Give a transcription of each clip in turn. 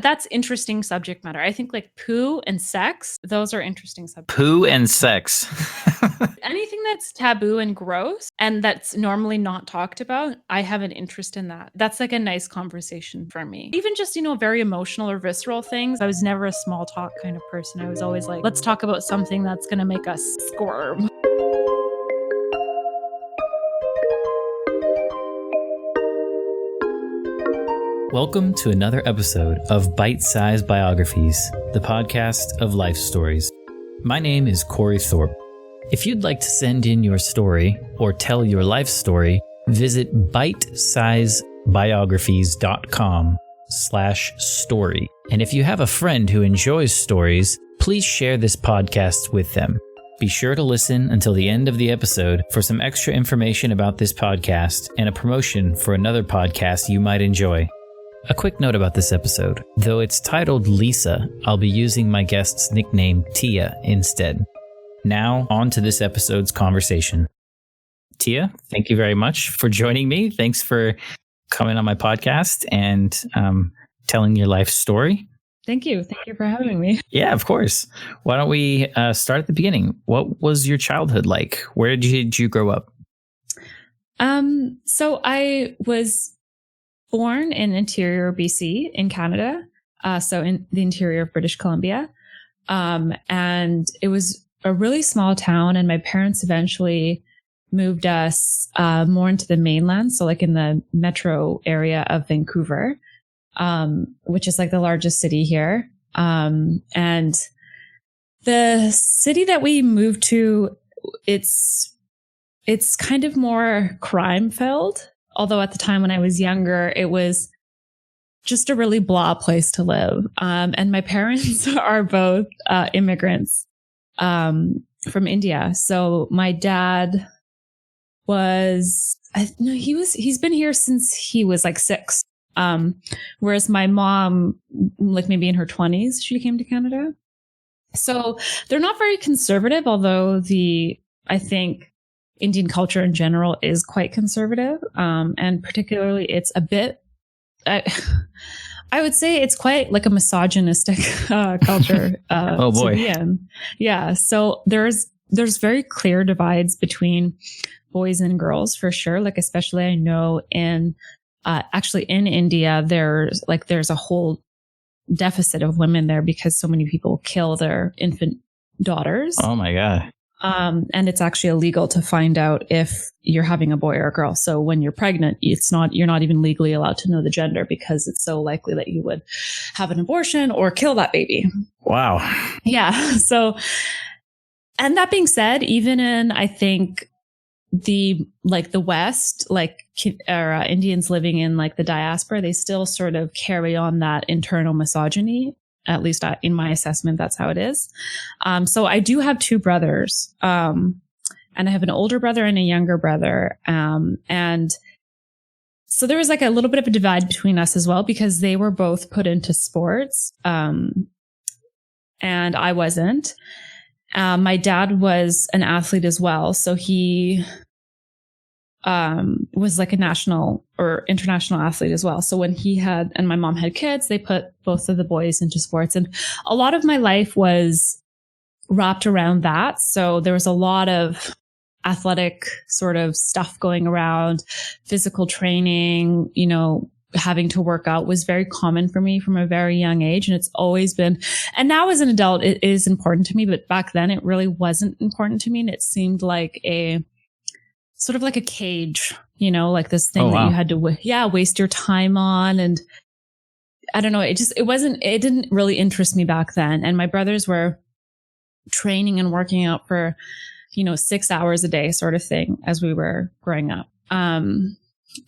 That's interesting subject matter. I think like poo and sex, those are interesting subjects. Poo and sex. Anything that's taboo and gross and that's normally not talked about, I have an interest in that. That's like a nice conversation for me. Even just, very emotional or visceral things. I was never a small talk kind of person. I was always like, let's talk about something that's going to make us squirm. Welcome to another episode of Bite-Sized Biographies, the podcast of life stories. My name is Corey Thorpe. If you'd like to send in your story or tell your life story, visit bitesizebiographies.com/story. And if you have a friend who enjoys stories, please share this podcast with them. Be sure to listen until the end of the episode for some extra information about this podcast and a promotion for another podcast you might enjoy. A quick note about this episode. Though it's titled Lisa, I'll be using my guest's nickname Tia instead. Now, on to this episode's conversation. Tia, thank you very much for joining me. Thanks for coming on my podcast and telling your life story. Thank you. Thank you for having me. Yeah, of course. Why don't we start at the beginning? What was your childhood like? Where did you grow up? So I was born in interior BC in Canada, so in the interior of British Columbia. And it was a really small town, and my parents eventually moved us more into the mainland, so like in the metro area of Vancouver, which is like the largest city here. And the city that we moved to, it's kind of more crime-filled. Although at the time when I was younger, it was just a really blah place to live. And my parents are both immigrants from India. So my dad he's been here since he was like 6. Whereas my mom, like maybe in her 20s, she came to Canada. So they're not very conservative, although I think Indian culture in general is quite conservative. And particularly it's a bit, I would say it's quite like a misogynistic culture oh boy. to be in. Yeah. So there's very clear divides between boys and girls for sure. Like, especially I know actually in India, there's a whole deficit of women there because so many people kill their infant daughters. Oh my God. And it's actually illegal to find out if you're having a boy or a girl. So when you're pregnant, you're not even legally allowed to know the gender because it's so likely that you would have an abortion or kill that baby. Wow. Yeah. So, and that being said, even in, I think the West, Indians living in like the diaspora, they still sort of carry on that internal misogyny. At least in my assessment, that's how it is. So I do have 2 brothers, and I have an older brother and a younger brother. And so there was like a little bit of a divide between us as well, because they were both put into sports, and I wasn't. My dad was an athlete as well. So he was like a national or international athlete as well. So when he and my mom had kids, they put both of the boys into sports. And a lot of my life was wrapped around that. So there was a lot of athletic sort of stuff going around, physical training, having to work out was very common for me from a very young age. And it's always been, and now as an adult, it is important to me, but back then it really wasn't important to me. And it seemed like sort of like a cage, like this thing that you had to, waste your time on. And I don't know, it didn't really interest me back then. And my brothers were training and working out for, 6 hours a day sort of thing as we were growing up.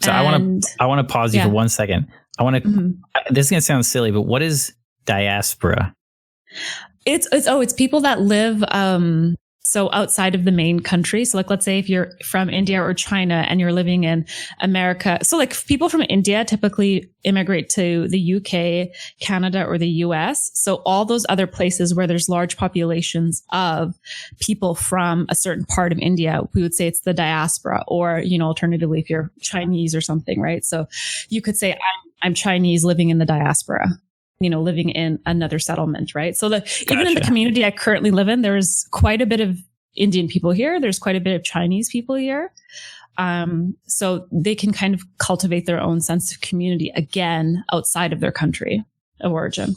So I want to pause you for 1 second. This is going to sound silly, but what is diaspora? It's people that live, so outside of the main country. So like, let's say if you're from India or China and you're living in America. So like people from India typically immigrate to the UK, Canada, or the US. So all those other places where there's large populations of people from a certain part of India, we would say it's the diaspora, or, alternatively, if you're Chinese or something, right? So you could say I'm Chinese living in the diaspora. living in another settlement, right? So even in the Gotcha. community I currently live in, there's quite a bit of Indian people here. There's quite a bit of Chinese people here. So they can kind of cultivate their own sense of community again outside of their country of origin.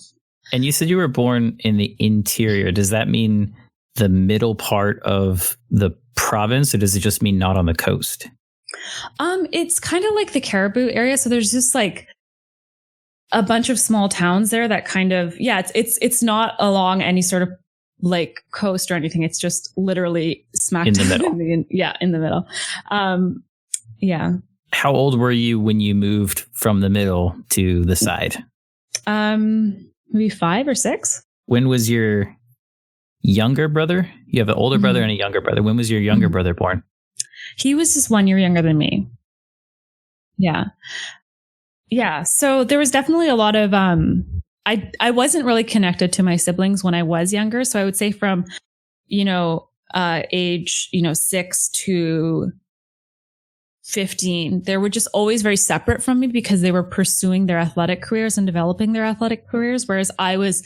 And you said you were born in the interior. Does that mean the middle part of the province, or does it just mean not on the coast? It's kind of like the Caribou area. So there's just like a bunch of small towns there that kind of, it's not along any sort of like coast or anything. It's just literally smack in the middle. In the middle. Yeah. How old were you when you moved from the middle to the side? Maybe 5 or 6. When was your younger brother? You have an older brother and a younger brother. When was your younger brother born? He was just 1 year younger than me. Yeah. Yeah. So there was definitely a lot of, I wasn't really connected to my siblings when I was younger. So I would say from, age, 6 to 15, they were just always very separate from me because they were pursuing their athletic careers and developing their athletic careers. Whereas I was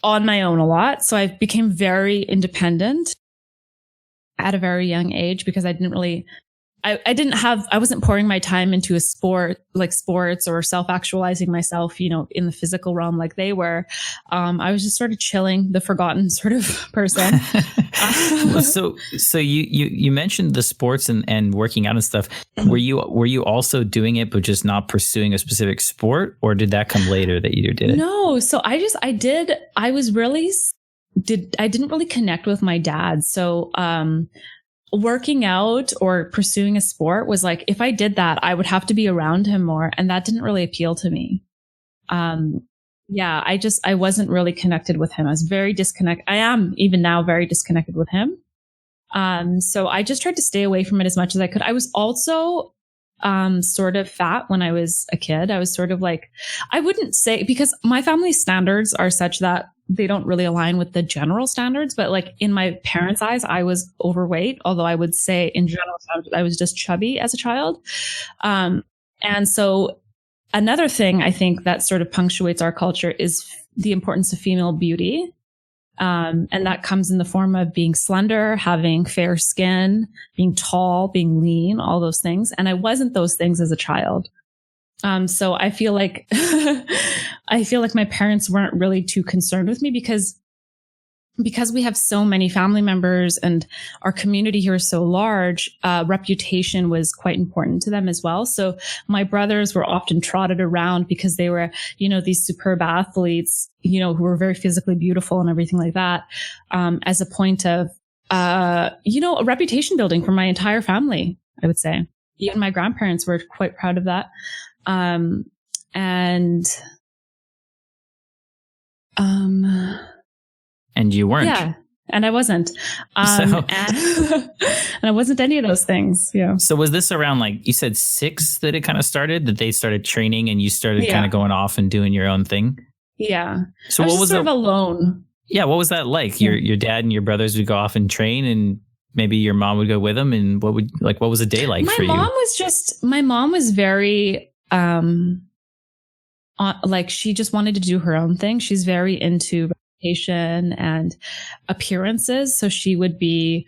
on my own a lot. So I became very independent at a very young age because I didn't really, I wasn't pouring my time into a sport like sports or self-actualizing myself, in the physical realm like they were. I was just sort of chilling, the forgotten sort of person. So you mentioned the sports and working out and stuff. Were you also doing it, but just not pursuing a specific sport, or did that come later that you did it? No. So I didn't really connect with my dad. So, working out or pursuing a sport was like, if I did that, I would have to be around him more. And that didn't really appeal to me. I wasn't really connected with him. I was very disconnected. I am even now very disconnected with him. So I just tried to stay away from it as much as I could. I was also, sort of fat when I was a kid. I was sort of like, I wouldn't say, because my family standards are such that they don't really align with the general standards, but like in my parents' eyes, I was overweight, although I would say in general, I was just chubby as a child. And so another thing I think that sort of punctuates our culture is the importance of female beauty. And that comes in the form of being slender, having fair skin, being tall, being lean, all those things. And I wasn't those things as a child. So I feel like, my parents weren't really too concerned with me because we have so many family members and our community here is so large, reputation was quite important to them as well. So my brothers were often trotted around because they were, these superb athletes, who were very physically beautiful and everything like that, as a point of, a reputation building for my entire family, I would say. Even my grandparents were quite proud of that. And you weren't. Yeah. And I wasn't. And I wasn't any of those things. Yeah. So was this around, like you said, 6 that it kind of started, that they started training and you started kind of going off and doing your own thing? Yeah. So what was sort of alone? Yeah. What was that like? Your dad and your brothers would go off and train, and maybe your mom would go with them. And what was a day like for you? My mom was very, she just wanted to do her own thing. She's very into reputation and appearances. So she would be,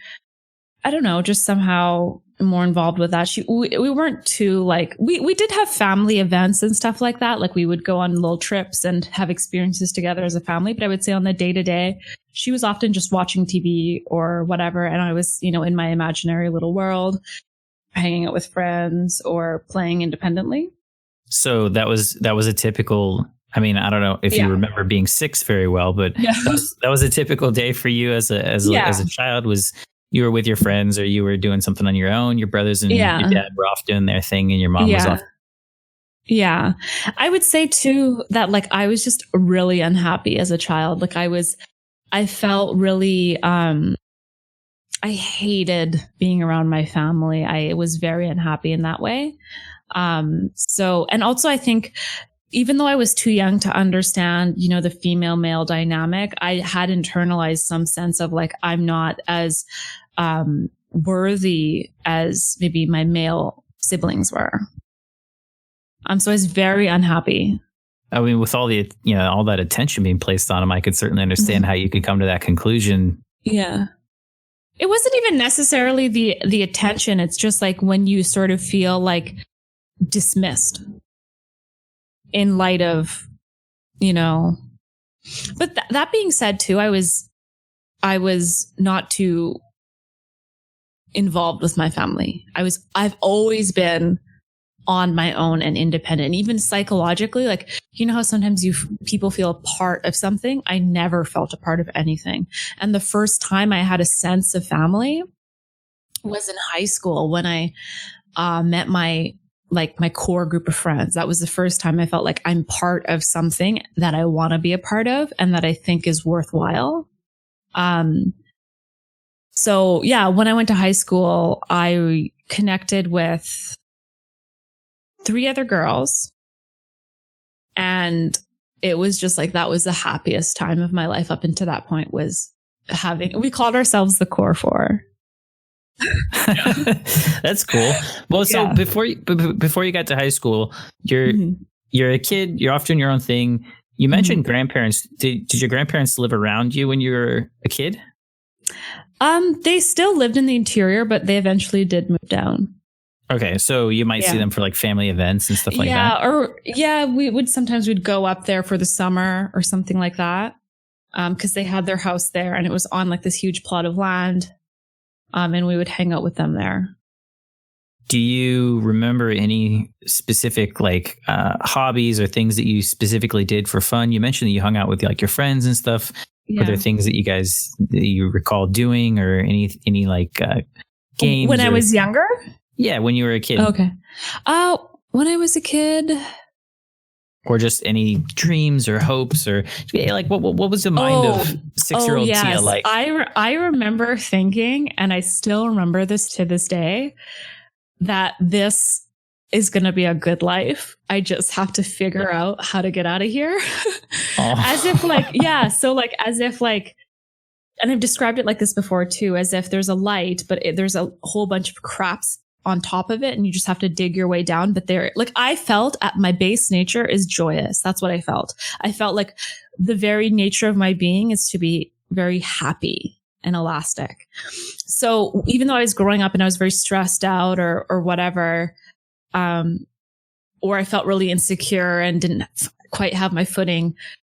I don't know, just somehow more involved with that. We weren't too we did have family events and stuff like that. Like we would go on little trips and have experiences together as a family. But I would say on the day to day, she was often just watching TV or whatever. And I was, in my imaginary little world, hanging out with friends or playing independently. So that was a typical, I mean, I don't know if you remember being 6 very well, but that was a typical day for you as a child. Was you were with your friends, or you were doing something on your own? Your brothers and your dad were off doing their thing, and your mom was off. Yeah. I would say too that I was just really unhappy as a child. I felt really, I hated being around my family. I was very unhappy in that way. And also I think, even though I was too young to understand, the female male dynamic, I had internalized some sense of I'm not as, worthy as maybe my male siblings were. So I was very unhappy I mean, with all the, all that attention being placed on him, I could certainly understand how you could come to that conclusion. Yeah. It wasn't even necessarily the attention. It's just like when you sort of feel like dismissed in light of, but that being said too, I was not too involved with my family. I've always been on my own and independent, even psychologically. Like, how sometimes people feel a part of something. I never felt a part of anything. And the first time I had a sense of family was in high school when I met my core group of friends. That was the first time I felt like I'm part of something that I want to be a part of and that I think is worthwhile. So yeah, when I went to high school, I connected with 3 other girls, and it was just like, that was the happiest time of my life up until that point. Was we called ourselves the Core 4. That's cool. Well, so Yeah. before you got to high school, you're a kid, you're off doing your own thing. You mentioned grandparents. Did your grandparents live around you when you were a kid? They still lived in the interior, but they eventually did move down. Okay, so you might see them for like family events and stuff like that. We'd go up there for the summer or something like that. Because they had their house there and it was on like this huge plot of land. And we would hang out with them there. Do you remember any specific like hobbies or things that you specifically did for fun? You mentioned that you hung out with like your friends and stuff. Yeah. Were there things that you recall doing, or any like games? When I was younger? Yeah, when you were a kid. Okay. When I was a kid. Or just any dreams or hopes, or like what was the mind of 6-year-old Tia like? I remember thinking, and I still remember this to this day, that this is going to be a good life. I just have to figure out how to get out of here. As if like, yeah. So like, as if like, and I've described it like this before too, as if there's a light, but there's a whole bunch of craps on top of it and you just have to dig your way down. But I felt at my base nature is joyous. That's what I felt. I felt like the very nature of my being is to be very happy and elastic. So even though I was growing up and I was very stressed out or whatever, or I felt really insecure and didn't quite have my footing,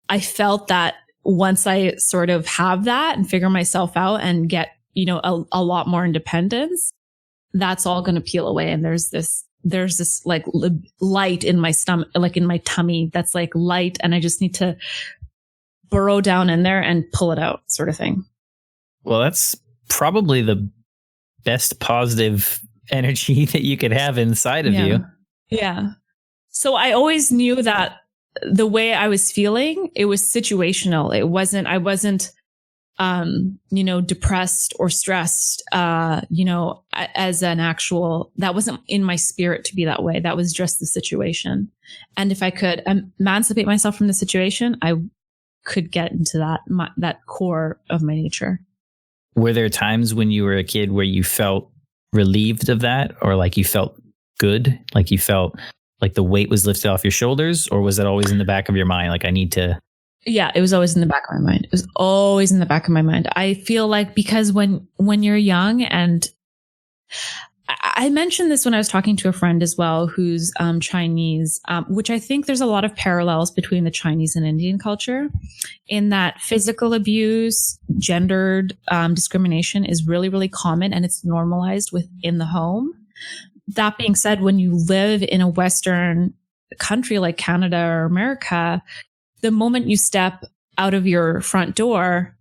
I felt that once I sort of have that and figure myself out and get, a lot more independence, that's all going to peel away. And there's this like light in my stomach, like in my tummy, that's like light. And I just need to burrow down in there and pull it out, sort of thing. Well, that's probably the best positive energy that you could have inside of you. Yeah. So I always knew that the way I was feeling, it was situational. I wasn't, depressed or stressed, as an actual, that wasn't in my spirit to be that way. That was just the situation. And if I could emancipate myself from the situation, I could get into that core of my nature. Were there times when you were a kid where you felt relieved of that, or like you felt good, like you felt like the weight was lifted off your shoulders, or was that always in the back of your mind? Like, I need to. Yeah, it was always in the back of my mind. It was always in the back of my mind. I feel like because when you're young, and I mentioned this when I was talking to a friend as well, who's Chinese, which I think there's a lot of parallels between the Chinese and Indian culture, in that physical abuse, gendered discrimination is really, really common and it's normalized within the home. That being said, when you live in a Western country like Canada or America, the moment you step out of your front door,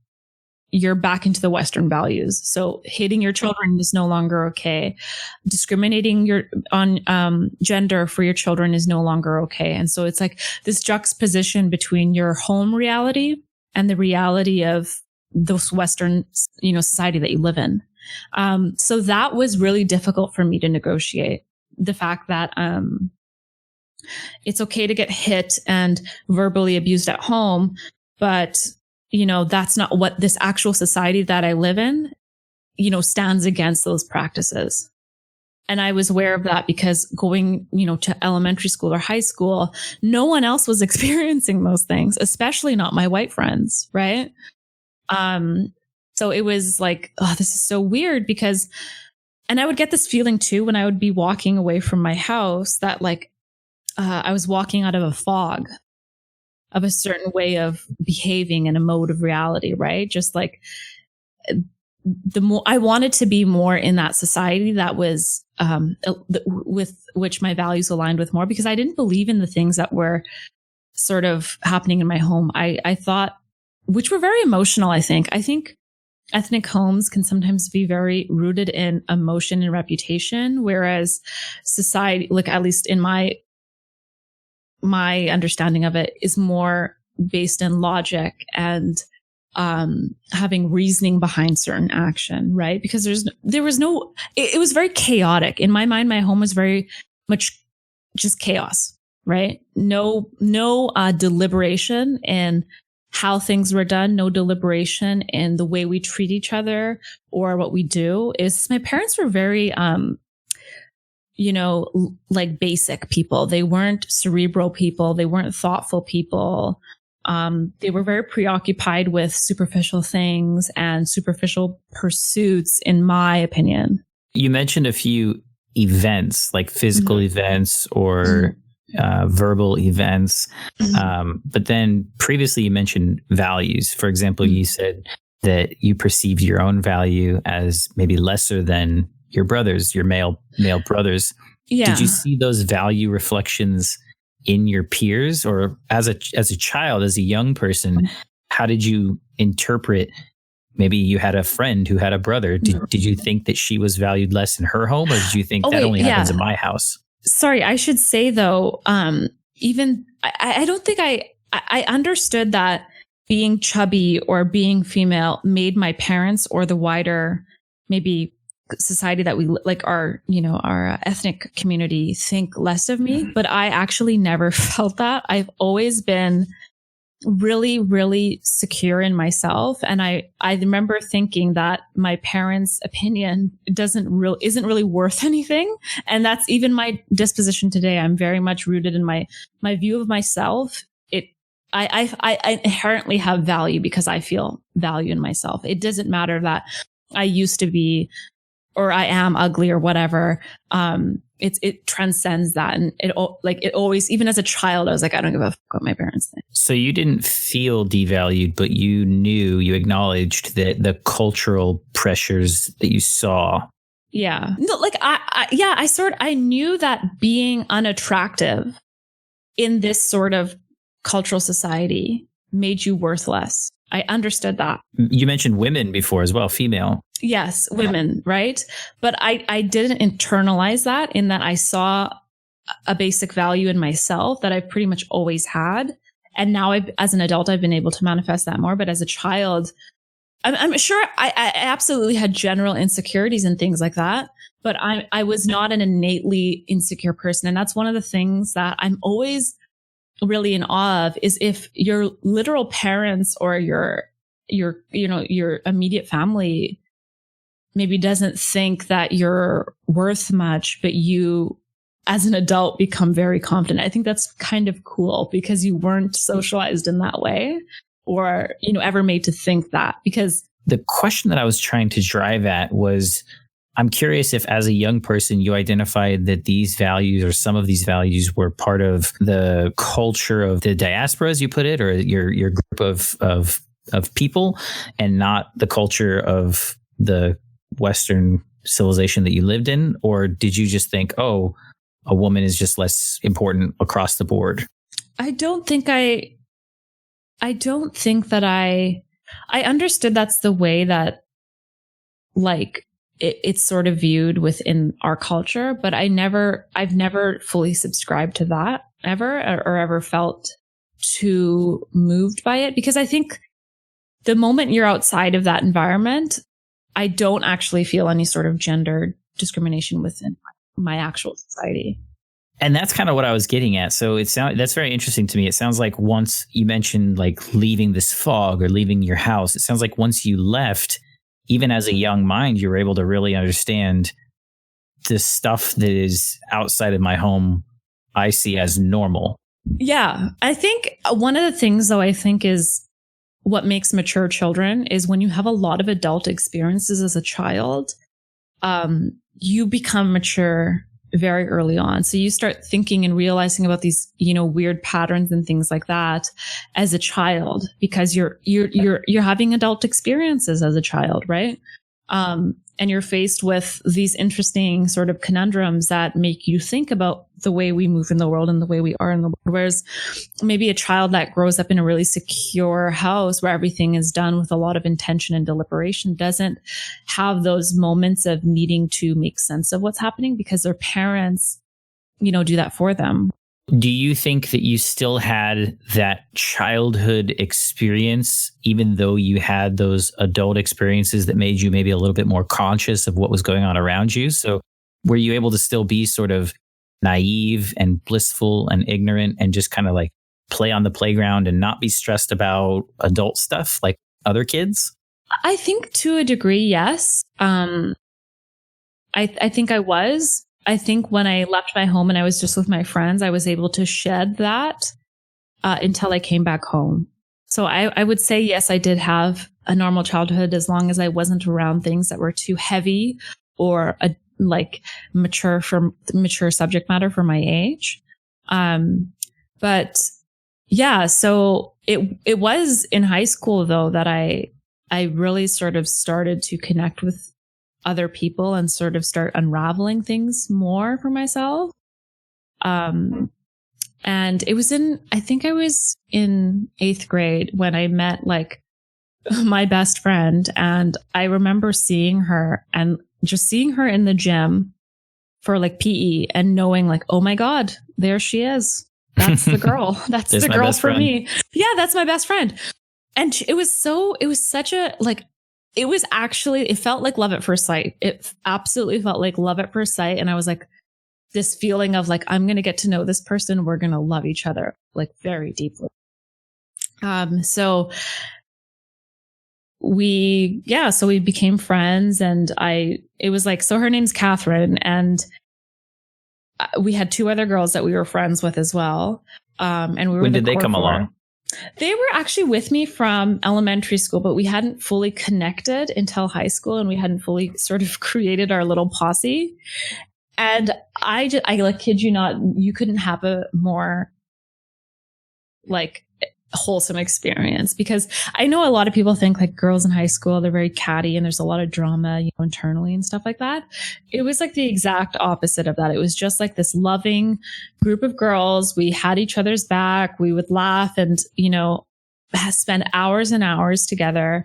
you're back into the Western values. So hitting your children is no longer okay. Discriminating on gender for your children is no longer okay. And so it's like this juxtaposition between your home reality and the reality of this Western, society that you live in. So that was really difficult for me to negotiate. The fact that, it's okay to get hit and verbally abused at home, but, that's not what this actual society that I live in, stands against those practices. And I was aware of that because going, to elementary school or high school, no one else was experiencing those things, especially not my white friends. Right. So it was like, oh, this is so weird and I would get this feeling too, when I would be walking away from my house, that like, I was walking out of a fog of a certain way of behaving in a mode of reality. Right. Just like, the more I wanted to be more in that society that was with which my values aligned with more, because I didn't believe in the things that were sort of happening in my home. I thought, which were very emotional. I think ethnic homes can sometimes be very rooted in emotion and reputation, whereas society, like at least in my understanding of it, is more based in logic and having reasoning behind certain action, right? Because it was very chaotic. In my mind, my home was very much just chaos, right? No deliberation in how things were done, no deliberation in the way we treat each other or what we do. My parents were very, like basic people. They weren't cerebral people. They weren't thoughtful people. They were very preoccupied with superficial things and superficial pursuits, in my opinion. You mentioned a few events, like physical events or verbal events. But then previously you mentioned values. For example, you said that you perceived your own value as maybe lesser than your brothers, your male brothers. Yeah. Did you see those value reflections in your peers, or as a child, as a young person, how did you interpret? Maybe you had a friend who had a brother. Did you think that she was valued less in her home, or did you think that only happens in my house? Sorry, I should say though, even I don't think I understood that being chubby or being female made my parents or the wider maybe society that we like our ethnic community think less of me, but I actually never felt that. I've always been really, really secure in myself. And I remember thinking that my parents' opinion isn't really worth anything. And that's even my disposition today. I'm very much rooted in my view of myself. I inherently have value because I feel value in myself. It doesn't matter that I used to be or I am ugly or whatever. It transcends that. And it always, even as a child, I was like, I don't give a fuck what my parents think. So you didn't feel devalued, but you acknowledged that the cultural pressures that you saw. Yeah. No, like I knew that being unattractive in this sort of cultural society made you worthless. I understood that. You mentioned women before as well, female. Yes, women, right? But I didn't internalize that, in that I saw a basic value in myself that I pretty much always had. And now as an adult, I've been able to manifest that more. But as a child, I'm sure I absolutely had general insecurities and things like that. But I was not an innately insecure person. And that's one of the things that I'm always really in awe of, is if your literal parents or your immediate family maybe doesn't think that you're worth much, but you as an adult become very confident. I think that's kind of cool, because you weren't socialized in that way or, ever made to think that. Because the question that I was trying to drive at was, I'm curious if as a young person, you identified that these values or some of these values were part of the culture of the diaspora, as you put it, or your group of people, and not the culture of the Western civilization that you lived in? Or did you just think, oh, a woman is just less important across the board? I understood that's the way that like it's sort of viewed within our culture, but I've never fully subscribed to that ever, or ever felt too moved by it, because I think the moment you're outside of that environment, I don't actually feel any sort of gender discrimination within my actual society. And that's kind of what I was getting at. So that's very interesting to me. It sounds like once you mentioned like leaving this fog or leaving your house, it sounds like once you left, even as a young mind, you were able to really understand the stuff that is outside of my home, I see as normal. Yeah. I think one of the things, though, I think is what makes mature children is when you have a lot of adult experiences as a child, you become mature very early on. So you start thinking and realizing about these, weird patterns and things like that as a child, because you're having adult experiences as a child, right? And you're faced with these interesting sort of conundrums that make you think about the way we move in the world and the way we are in the world. Whereas maybe a child that grows up in a really secure house where everything is done with a lot of intention and deliberation doesn't have those moments of needing to make sense of what's happening because their parents, do that for them. Do you think that you still had that childhood experience, even though you had those adult experiences that made you maybe a little bit more conscious of what was going on around you? So were you able to still be sort of naive and blissful and ignorant and just kind of like play on the playground and not be stressed about adult stuff like other kids? I think to a degree, yes. I think I was. I think when I left my home and I was just with my friends, I was able to shed that until I came back home. So I would say, yes, I did have a normal childhood as long as I wasn't around things that were too heavy or mature subject matter for my age. But yeah, so it was in high school though that I really sort of started to connect with other people and sort of start unraveling things more for myself. And it was I think I was in 8th grade when I met my best friend. And I remember seeing her and just seeing her in the gym for PE and knowing oh my God, there she is. That's the girl. That's the girl for me. Yeah, that's my best friend. And it felt like love at first sight. It absolutely felt like love at first sight. And I was this feeling of I'm going to get to know this person. We're going to love each other very deeply. So we became friends and so her name's Catherine and we had 2 other girls that we were friends with as well. And we were when did they come along? They were actually with me from elementary school, but we hadn't fully connected until high school and we hadn't fully sort of created our little posse. And I kid you not, you couldn't have a more wholesome experience, because I know a lot of people think girls in high school, they're very catty and there's a lot of drama, internally and stuff like that. It was the exact opposite of that. It was just this loving group of girls. We had each other's back. We would laugh and, spend hours and hours together.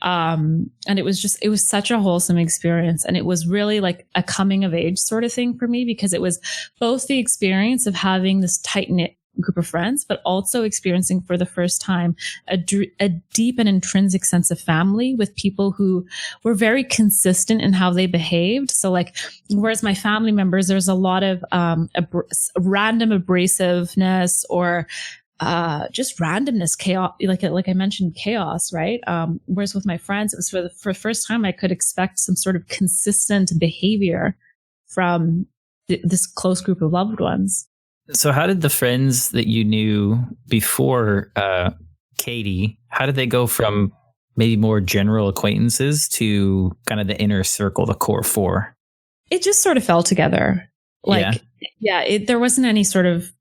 And it was such a wholesome experience. And it was really a coming of age sort of thing for me, because it was both the experience of having this tight knit group of friends, but also experiencing for the first time a deep and intrinsic sense of family with people who were very consistent in how they behaved. So whereas my family members, there's a lot of random abrasiveness or just randomness, chaos, like I mentioned, chaos, right? Whereas with my friends, it was for the first time I could expect some sort of consistent behavior from this close group of loved ones. So how did the friends that you knew before Katie, how did they go from maybe more general acquaintances to kind of the inner circle, the core 4? It just sort of fell together. There wasn't any sort of,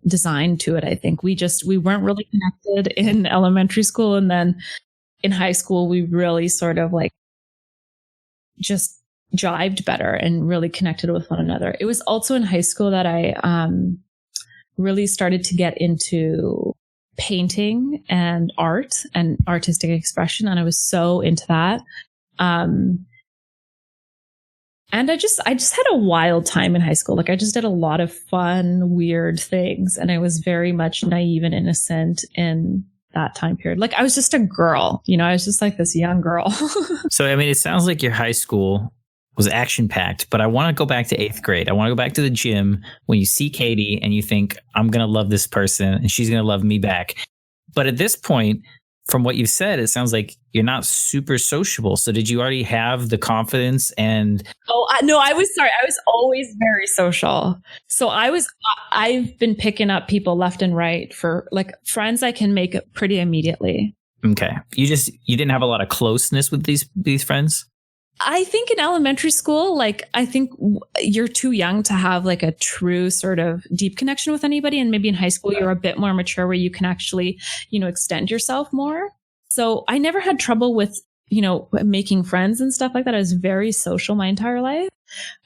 design to it. I think we weren't really connected in elementary school. And then in high school, we really sort of just jived better and really connected with one another. It was also in high school that I really started to get into painting and art and artistic expression. And I was so into that. And I just had a wild time in high school. I just did a lot of fun, weird things. And I was very much naive and innocent in that time period. I was just a girl, I was just this young girl. So, it sounds like your high school was action packed, but I want to go back to 8th grade. I want to go back to the gym when you see Katie and you think, I'm going to love this person and she's going to love me back. But at this point, from what you've said, it sounds like you're not super sociable. So did you already have the confidence and... No, I was always very social. So I've been picking up people left and right for like friends I can make pretty immediately. Okay. You didn't have a lot of closeness with these friends? I think in elementary school, like, I think you're too young to have like a true sort of deep connection with anybody. And maybe in high school, you're a bit more mature where you can actually, extend yourself more. So I never had trouble with, making friends and stuff like that. I was very social my entire life.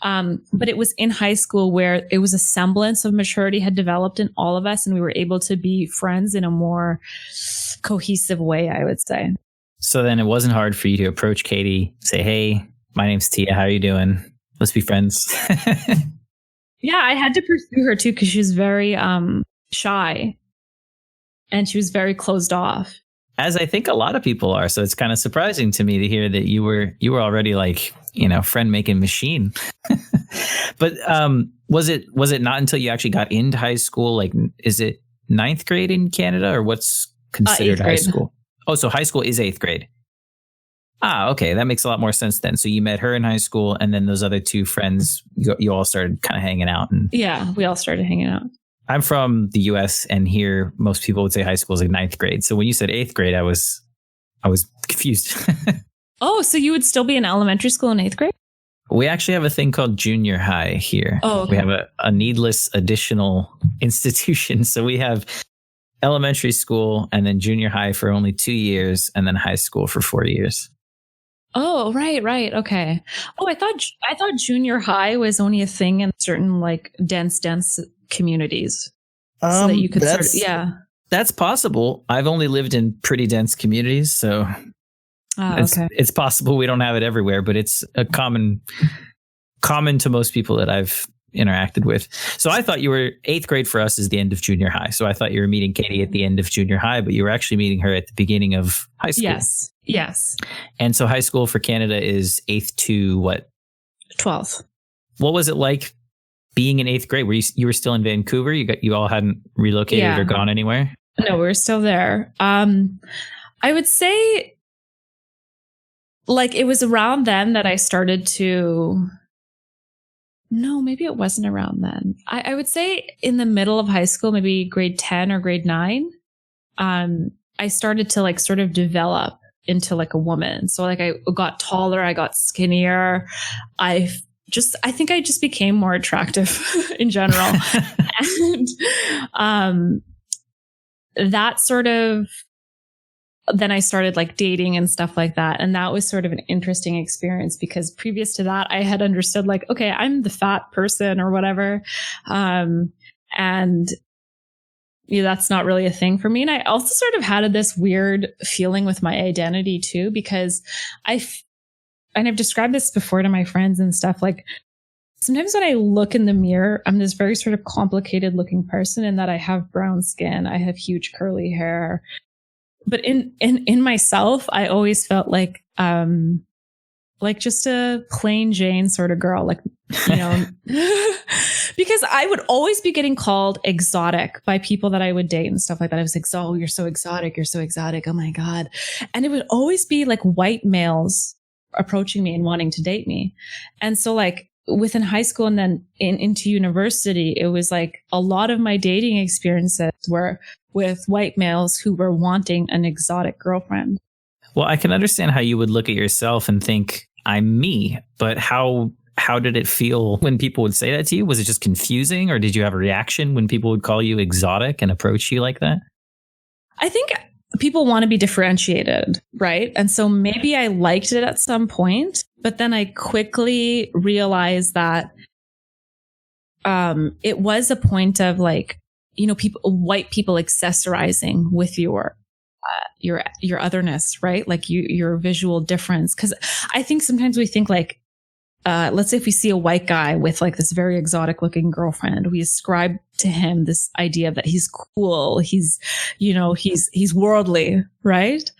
But it was in high school where it was a semblance of maturity had developed in all of us. And we were able to be friends in a more cohesive way, I would say. So then it wasn't hard for you to approach Katie, say, hey, my name's Tia. How are you doing? Let's be friends. Yeah, I had to pursue her too because she was very shy and she was very closed off. As I think a lot of people are. So it's kind of surprising to me to hear that you were already like, friend making machine. But was it not until you actually got into high school? Like, is it 9th grade in Canada or what's considered high school? Oh, so high school is 8th grade. Ah, okay. That makes a lot more sense then. So you met her in high school and then those other two friends, you all started kind of hanging out. Yeah, we all started hanging out. I'm from the US and here most people would say high school is like 9th grade. So when you said 8th grade, I was confused. Oh, so you would still be in elementary school in 8th grade? We actually have a thing called junior high here. Oh, okay. We have a needless additional institution. So we have elementary school and then junior high for only 2 years and then high school for 4 years. Oh, right. Okay. Oh, I thought junior high was only a thing in certain like dense communities. So that you could That's possible. I've only lived in pretty dense communities, so it's possible we don't have it everywhere, but it's a common to most people that I've interacted with. So I thought you were 8th grade for us is the end of junior high. So I thought you were meeting Katie at the end of junior high, but you were actually meeting her at the beginning of high school. Yes. And so high school for Canada is 8th to what? 12th. What was it like being in 8th grade? Were you were still in Vancouver? You all hadn't relocated or gone anywhere? No, we were still there. I would say like it was around then that I started to... No, maybe it wasn't around then. I would say in the middle of high school, maybe grade 10 or grade 9, I started to like sort of develop into like a woman. So like I got taller, I got skinnier. I think I just became more attractive in general. And that sort of, then I started like dating and stuff like that. And that was sort of an interesting experience because previous to that, I had understood like, okay, I'm the fat person or whatever. And that's not really a thing for me. And I also sort of had this weird feeling with my identity too, because and I've described this before to my friends and stuff. Like sometimes when I look in the mirror, I'm this very sort of complicated looking person in that I have brown skin. I have huge curly hair. But in myself, I always felt like just a plain Jane sort of girl, like, because I would always be getting called exotic by people that I would date and stuff like that. I was like, oh, you're so exotic. You're so exotic. Oh my God. And it would always be like white males approaching me and wanting to date me. And so like within high school and then into university, it was like a lot of my dating experiences were with white males who were wanting an exotic girlfriend. Well, I can understand how you would look at yourself and think, I'm me. But how did it feel when people would say that to you? Was it just confusing or did you have a reaction when people would call you exotic and approach you like that? I think people want to be differentiated, right? And so maybe I liked it at some point, but then I quickly realized that it was a point of like, white people accessorizing with your otherness, right? Like your visual difference. Cause I think sometimes we think like, let's say if we see a white guy with like this very exotic looking girlfriend, we ascribe to him this idea that he's cool. He's worldly, right?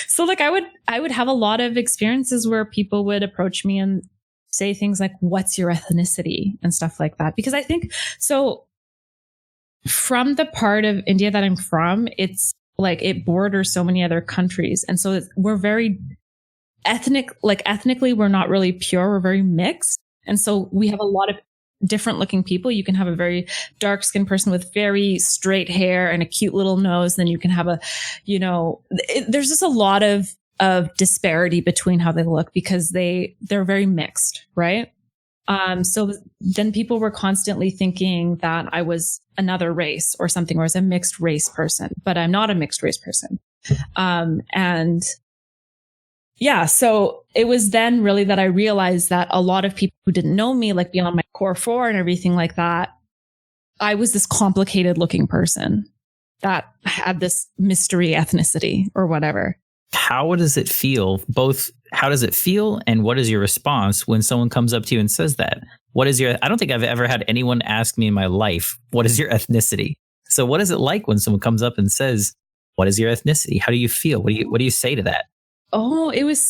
So like I would have a lot of experiences where people would approach me and say things like, what's your ethnicity and stuff like that. Because I think so from the part of India that I'm from, it's like it borders so many other countries. And so we're very ethnically, we're not really pure. We're very mixed. And so we have a lot of different looking people. You can have a very dark skinned person with very straight hair and a cute little nose. Then you can have there's just a lot of disparity between how they look because they're very mixed, right? So then people were constantly thinking that I was another race or something, or as a mixed race person, but I'm not a mixed race person. And yeah, so it was then really that I realized that a lot of people who didn't know me, like beyond my core four and everything like that, I was this complicated looking person that had this mystery ethnicity or whatever. How does it feel? Both, how does it feel and what is your response when someone comes up to you and says that? I don't think I've ever had anyone ask me in my life, what is your ethnicity? So what is it like when someone comes up and says, what is your ethnicity? How do you feel? What do you say to that? Oh, it was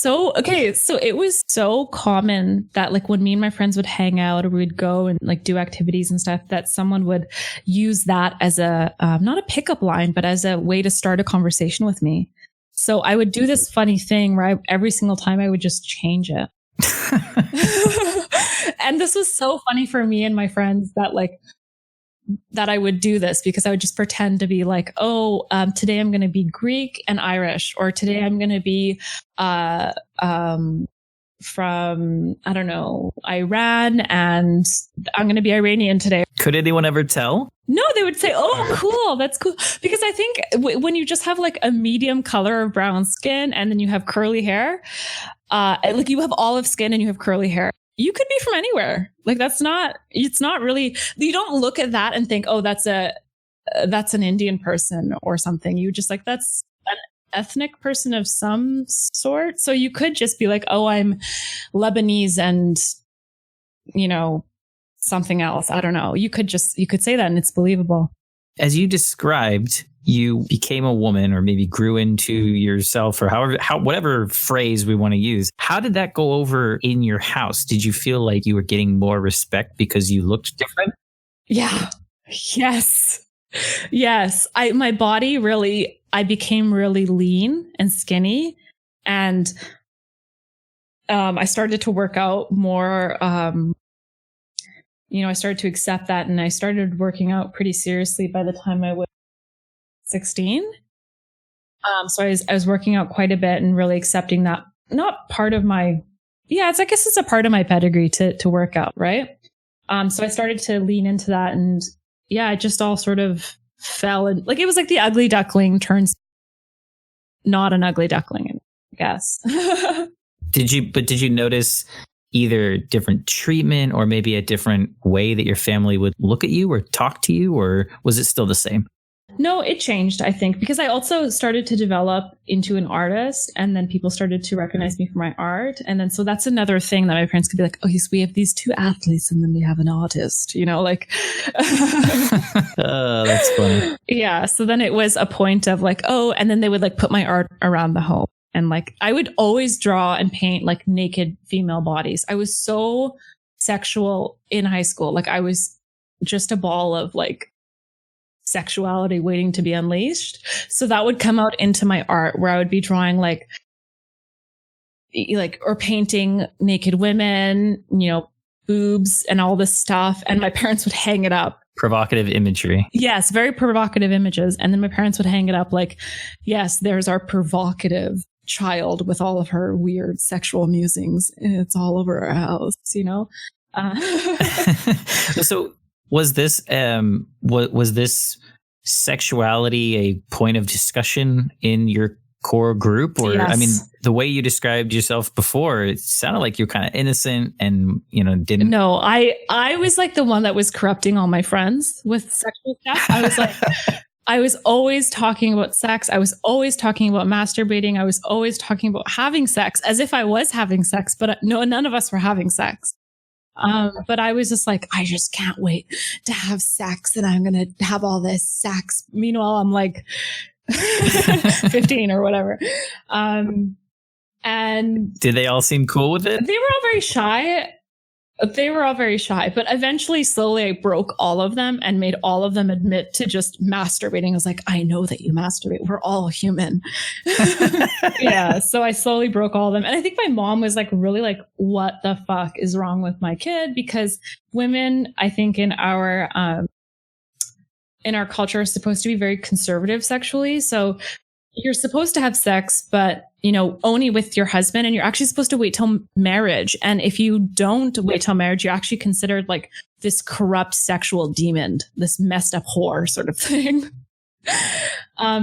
so common that like when me and my friends would hang out or we'd go and like do activities and stuff, that someone would use that as a, not a pickup line, but as a way to start a conversation with me. So I would do this funny thing where every single time I would just change it. And this was so funny for me and my friends that I would do this because I would just pretend to be like, today I'm going to be Greek and Irish, or today I'm going to be from, I don't know, Iran, and I'm going to be Iranian today. Could anyone ever tell? No, they would say, oh, cool. That's cool. Because I think when you just have like a medium color of brown skin and then you have curly hair, like you have olive skin and you have curly hair, you could be from anywhere. Like it's not really, you don't look at that and think, oh, that's an Indian person or something. You just like, that's an ethnic person of some sort. So you could just be like, oh, I'm Lebanese and, something else. I don't know. You could say that and it's believable. As you described, you became a woman or maybe grew into yourself or whatever phrase we want to use. How did that go over in your house? Did you feel like you were getting more respect because you looked different? Yeah. Yes. My body really, I became really lean and skinny, and I started to work out more. I started to accept that, and I started working out pretty seriously by the time I was 16. So I was working out quite a bit and really accepting that, not part of my, I guess it's a part of my pedigree to work out, right? So I started to lean into that, and it just all sort of fell, and like it was like the ugly duckling turns not an ugly duckling, I guess. Did you notice either different treatment or maybe a different way that your family would look at you or talk to you, or was it still the same? No, it changed, I think, because I also started to develop into an artist, and then people started to recognize me for my art. And then, so that's another thing that my parents could be like, oh, yes, we have these two athletes and then we have an artist, like. Oh, that's funny. Yeah. So then it was a point of like, oh, and then they would like put my art around the home. And like, I would always draw and paint like naked female bodies. I was so sexual in high school. Like I was just a ball of like sexuality waiting to be unleashed. So that would come out into my art where I would be drawing like or painting naked women, boobs and all this stuff. And my parents would hang it up. Provocative imagery. Yes, very provocative images. And then my parents would hang it up like, yes, there's our provocative child with all of her weird sexual musings. And it's all over our house, So was this sexuality a point of discussion in your core group? Or, yes. I mean, the way you described yourself before, it sounded like you're kind of innocent and, didn't. No, I was like the one that was corrupting all my friends with sexual stuff. I was like, I was always talking about sex. I was always talking about masturbating. I was always talking about having sex as if I was having sex, but no, none of us were having sex. But I was just like, I just can't wait to have sex, and I'm going to have all this sex. Meanwhile, I'm like 15 or whatever. And did they all seem cool with it? They were all very shy. They were all very shy, but eventually, slowly, I broke all of them and made all of them admit to just masturbating. I was like, I know that you masturbate. We're all human. Yeah. So I slowly broke all of them. And I think my mom was like, really like, what the fuck is wrong with my kid? Because women, I think in our culture are supposed to be very conservative sexually. So you're supposed to have sex, but only with your husband, and you're actually supposed to wait till marriage. And if you don't wait till marriage, you're actually considered like this corrupt sexual demon, this messed up whore sort of thing.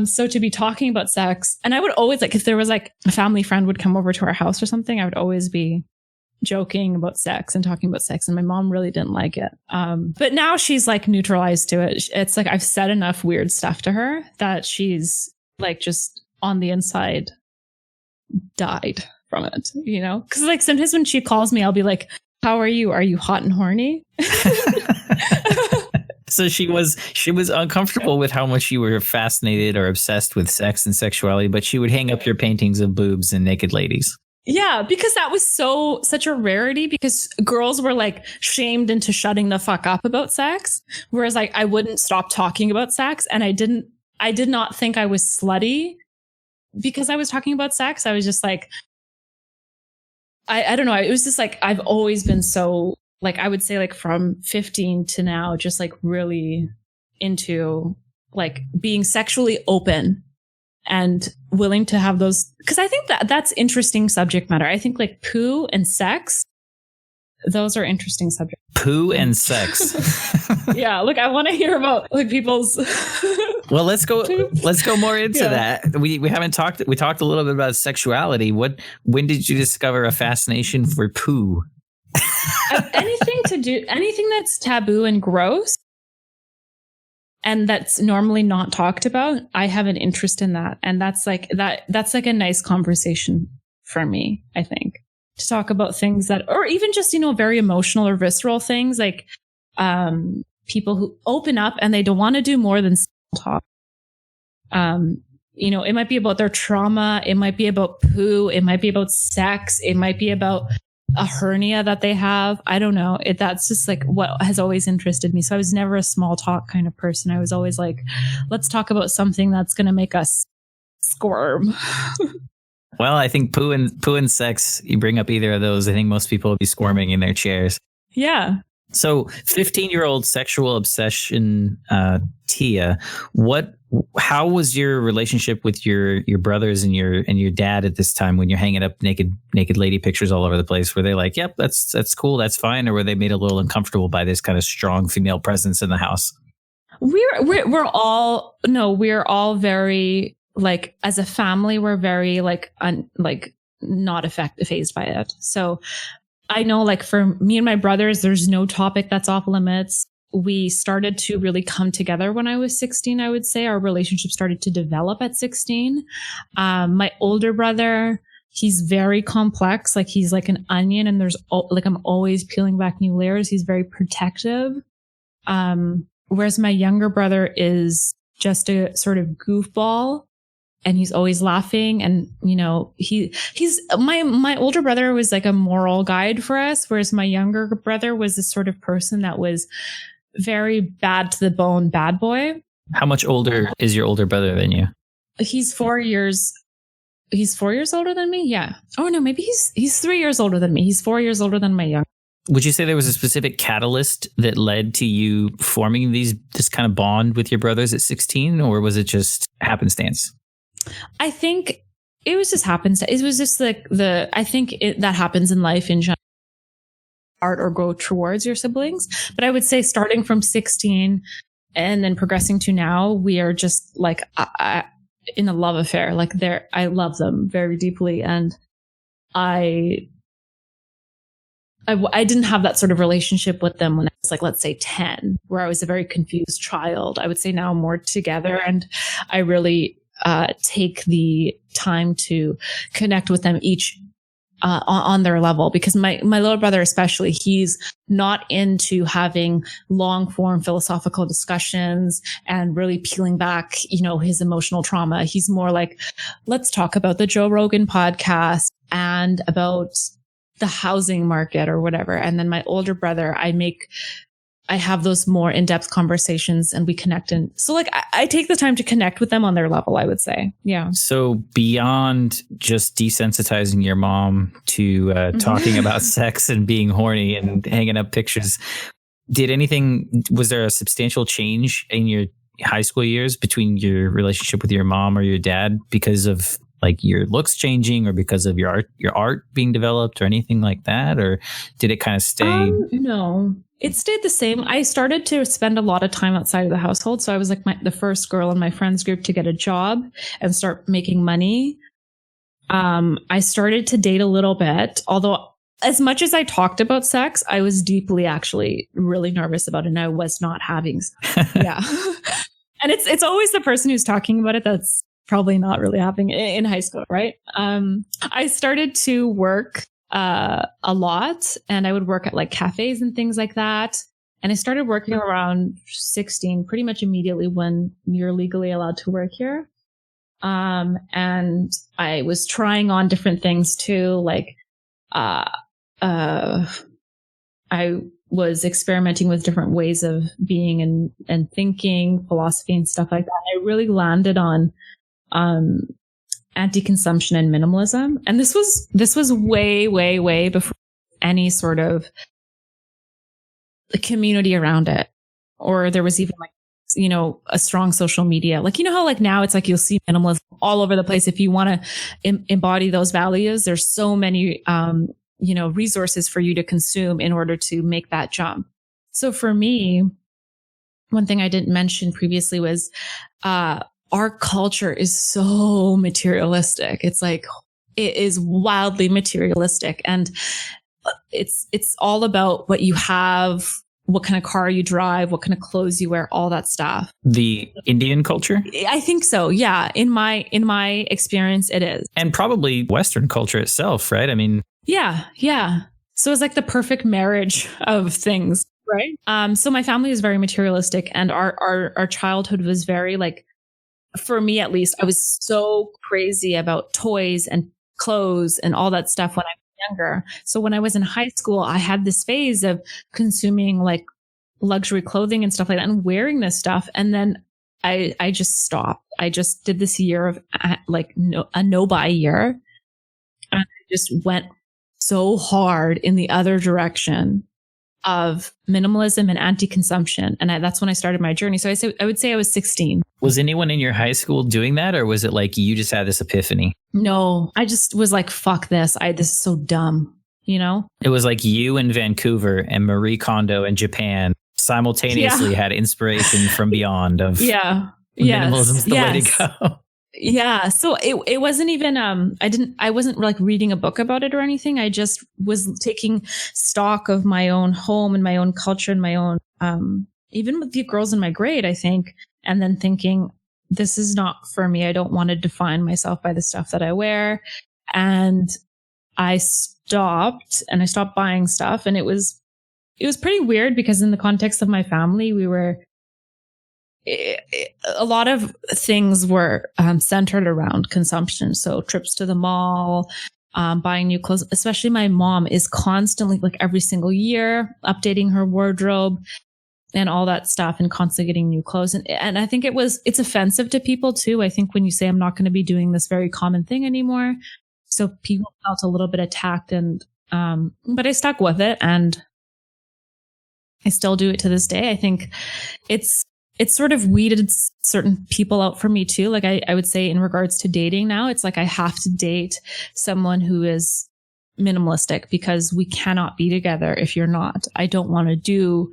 So to be talking about sex, and I would always like, if there was like a family friend would come over to our house or something, I would always be joking about sex and talking about sex. And my mom really didn't like it. But now she's like neutralized to it. It's like, I've said enough weird stuff to her that she's like just on the inside died from it, because like sometimes when she calls me, I'll be like, how are you? Are you hot and horny? So she was uncomfortable with how much you were fascinated or obsessed with sex and sexuality, but she would hang up your paintings of boobs and naked ladies. Yeah, because that was such a rarity, because girls were like shamed into shutting the fuck up about sex. Whereas like I wouldn't stop talking about sex, and I did not think I was slutty because I was talking about sex. I was just like, I don't know. It was just like, I've always been so like, I would say like from 15 to now, just like really into like being sexually open and willing to have those. Cause I think that's interesting subject matter. I think like poo and sex, those are interesting subjects. Poo and sex. Yeah. Look, I want to hear about like people's. Well, let's go more into that. We haven't talked. We talked a little bit about sexuality. When did you discover a fascination for poo? Anything that's taboo and gross and that's normally not talked about, I have an interest in that. And that's like a nice conversation for me, I think. To talk about things that, or even just, very emotional or visceral things, like people who open up and they don't want to do more than talk. It might be about their trauma. It might be about poo. It might be about sex. It might be about a hernia that they have. I don't know. That's just like what has always interested me. So I was never a small talk kind of person. I was always like, let's talk about something that's going to make us squirm. Well, I think poo and sex, you bring up either of those, I think most people will be squirming in their chairs. Yeah. So 15-year-old sexual obsession, Tia, how was your relationship with your brothers and your dad at this time when you're hanging up naked lady pictures all over the place? Were they like, yep, that's cool, that's fine? Or were they made a little uncomfortable by this kind of strong female presence in the house? We're all very, like, as a family, we're very not phased by it. So I know, like, for me and my brothers, there's no topic that's off limits. We started to really come together when I was 16, I would say. Our relationship started to develop at 16. My older brother, he's very complex. Like, he's like an onion, and I'm always peeling back new layers. He's very protective. Whereas my younger brother is just a sort of goofball. And he's always laughing. And, he's my older brother was like a moral guide for us. Whereas my younger brother was this sort of person that was very bad to the bone, bad boy. How much older is your older brother than you? He's 4 years older than me. Yeah. Oh no, maybe he's 3 years older than me. He's 4 years older than my younger. Would you say there was a specific catalyst that led to you forming this kind of bond with your brothers at 16, or was it just happenstance? I think it was just happenstance. It was just like that happens in life in general, art or go towards your siblings. But I would say starting from 16 and then progressing to now, we are just like in a love affair. Like I love them very deeply, and I didn't have that sort of relationship with them when I was like, let's say 10, where I was a very confused child. I would say now more together, and I really take the time to connect with them each on their level, because my little brother especially, he's not into having long form philosophical discussions and really peeling back, his emotional trauma. He's more like, let's talk about the Joe Rogan podcast and about the housing market or whatever. And then my older brother, I have those more in-depth conversations and we connect. And so like, I take the time to connect with them on their level, I would say. Yeah. So beyond just desensitizing your mom to talking about sex and being horny and hanging up pictures, was there a substantial change in your high school years between your relationship with your mom or your dad because of like your looks changing or because of your art being developed or anything like that? Or did it kind of stay? No, it stayed the same. I started to spend a lot of time outside of the household. So I was like the first girl in my friends group to get a job and start making money. I started to date a little bit, although as much as I talked about sex, I was deeply actually really nervous about it and I was not having sex. Yeah. And it's always the person who's talking about it that's probably not really happening in high school, right? I started to work a lot and I would work at like cafes and things like that. And I started working around 16, pretty much immediately when you're legally allowed to work here. And I was trying on different things too, like I was experimenting with different ways of being and thinking, philosophy and stuff like that. I really landed on anti-consumption and minimalism. And this was way, way, way before any sort of community around it. Or there was even like, a strong social media. Like, how like now it's like you'll see minimalism all over the place. If you want to embody those values, there's so many, resources for you to consume in order to make that jump. So for me, one thing I didn't mention previously was, our culture is so materialistic. It's like, it is wildly materialistic and it's all about what you have, what kind of car you drive, what kind of clothes you wear, all that stuff. The Indian culture? I think so. Yeah. In my experience, it is. And probably Western culture itself, right? I mean, yeah. So it's like the perfect marriage of things, right? So my family is very materialistic and our childhood was very like, for me at least, I was so crazy about toys and clothes and all that stuff when I was younger. So when I was in high school, I had this phase of consuming like luxury clothing and stuff like that and wearing this stuff. And then I just stopped. I just did this year of like a no-buy year. And I just went so hard in the other direction of minimalism and anti-consumption. And that's when I started my journey. So I would say I was 16. Was anyone in your high school doing that? Or was it like you just had this epiphany? No, I just was like, fuck this. This is so dumb, It was like you in Vancouver and Marie Kondo in Japan simultaneously had inspiration from beyond of minimalism's the way to go. Yeah. So it wasn't even, I wasn't like reading a book about it or anything. I just was taking stock of my own home and my own culture and my own, even with the girls in my grade, I think, and then thinking, this is not for me. I don't want to define myself by the stuff that I wear. And I stopped buying stuff. And it was pretty weird because in the context of my family, a lot of things were centered around consumption. So trips to the mall, buying new clothes, especially my mom is constantly like every single year updating her wardrobe and all that stuff and constantly getting new clothes. And I think it's offensive to people too. I think when you say I'm not going to be doing this very common thing anymore. So people felt a little bit attacked but I stuck with it and I still do it to this day. I think it's sort of weeded certain people out for me too. Like I would say in regards to dating now, it's like I have to date someone who is minimalistic because we cannot be together if you're not. I don't want to do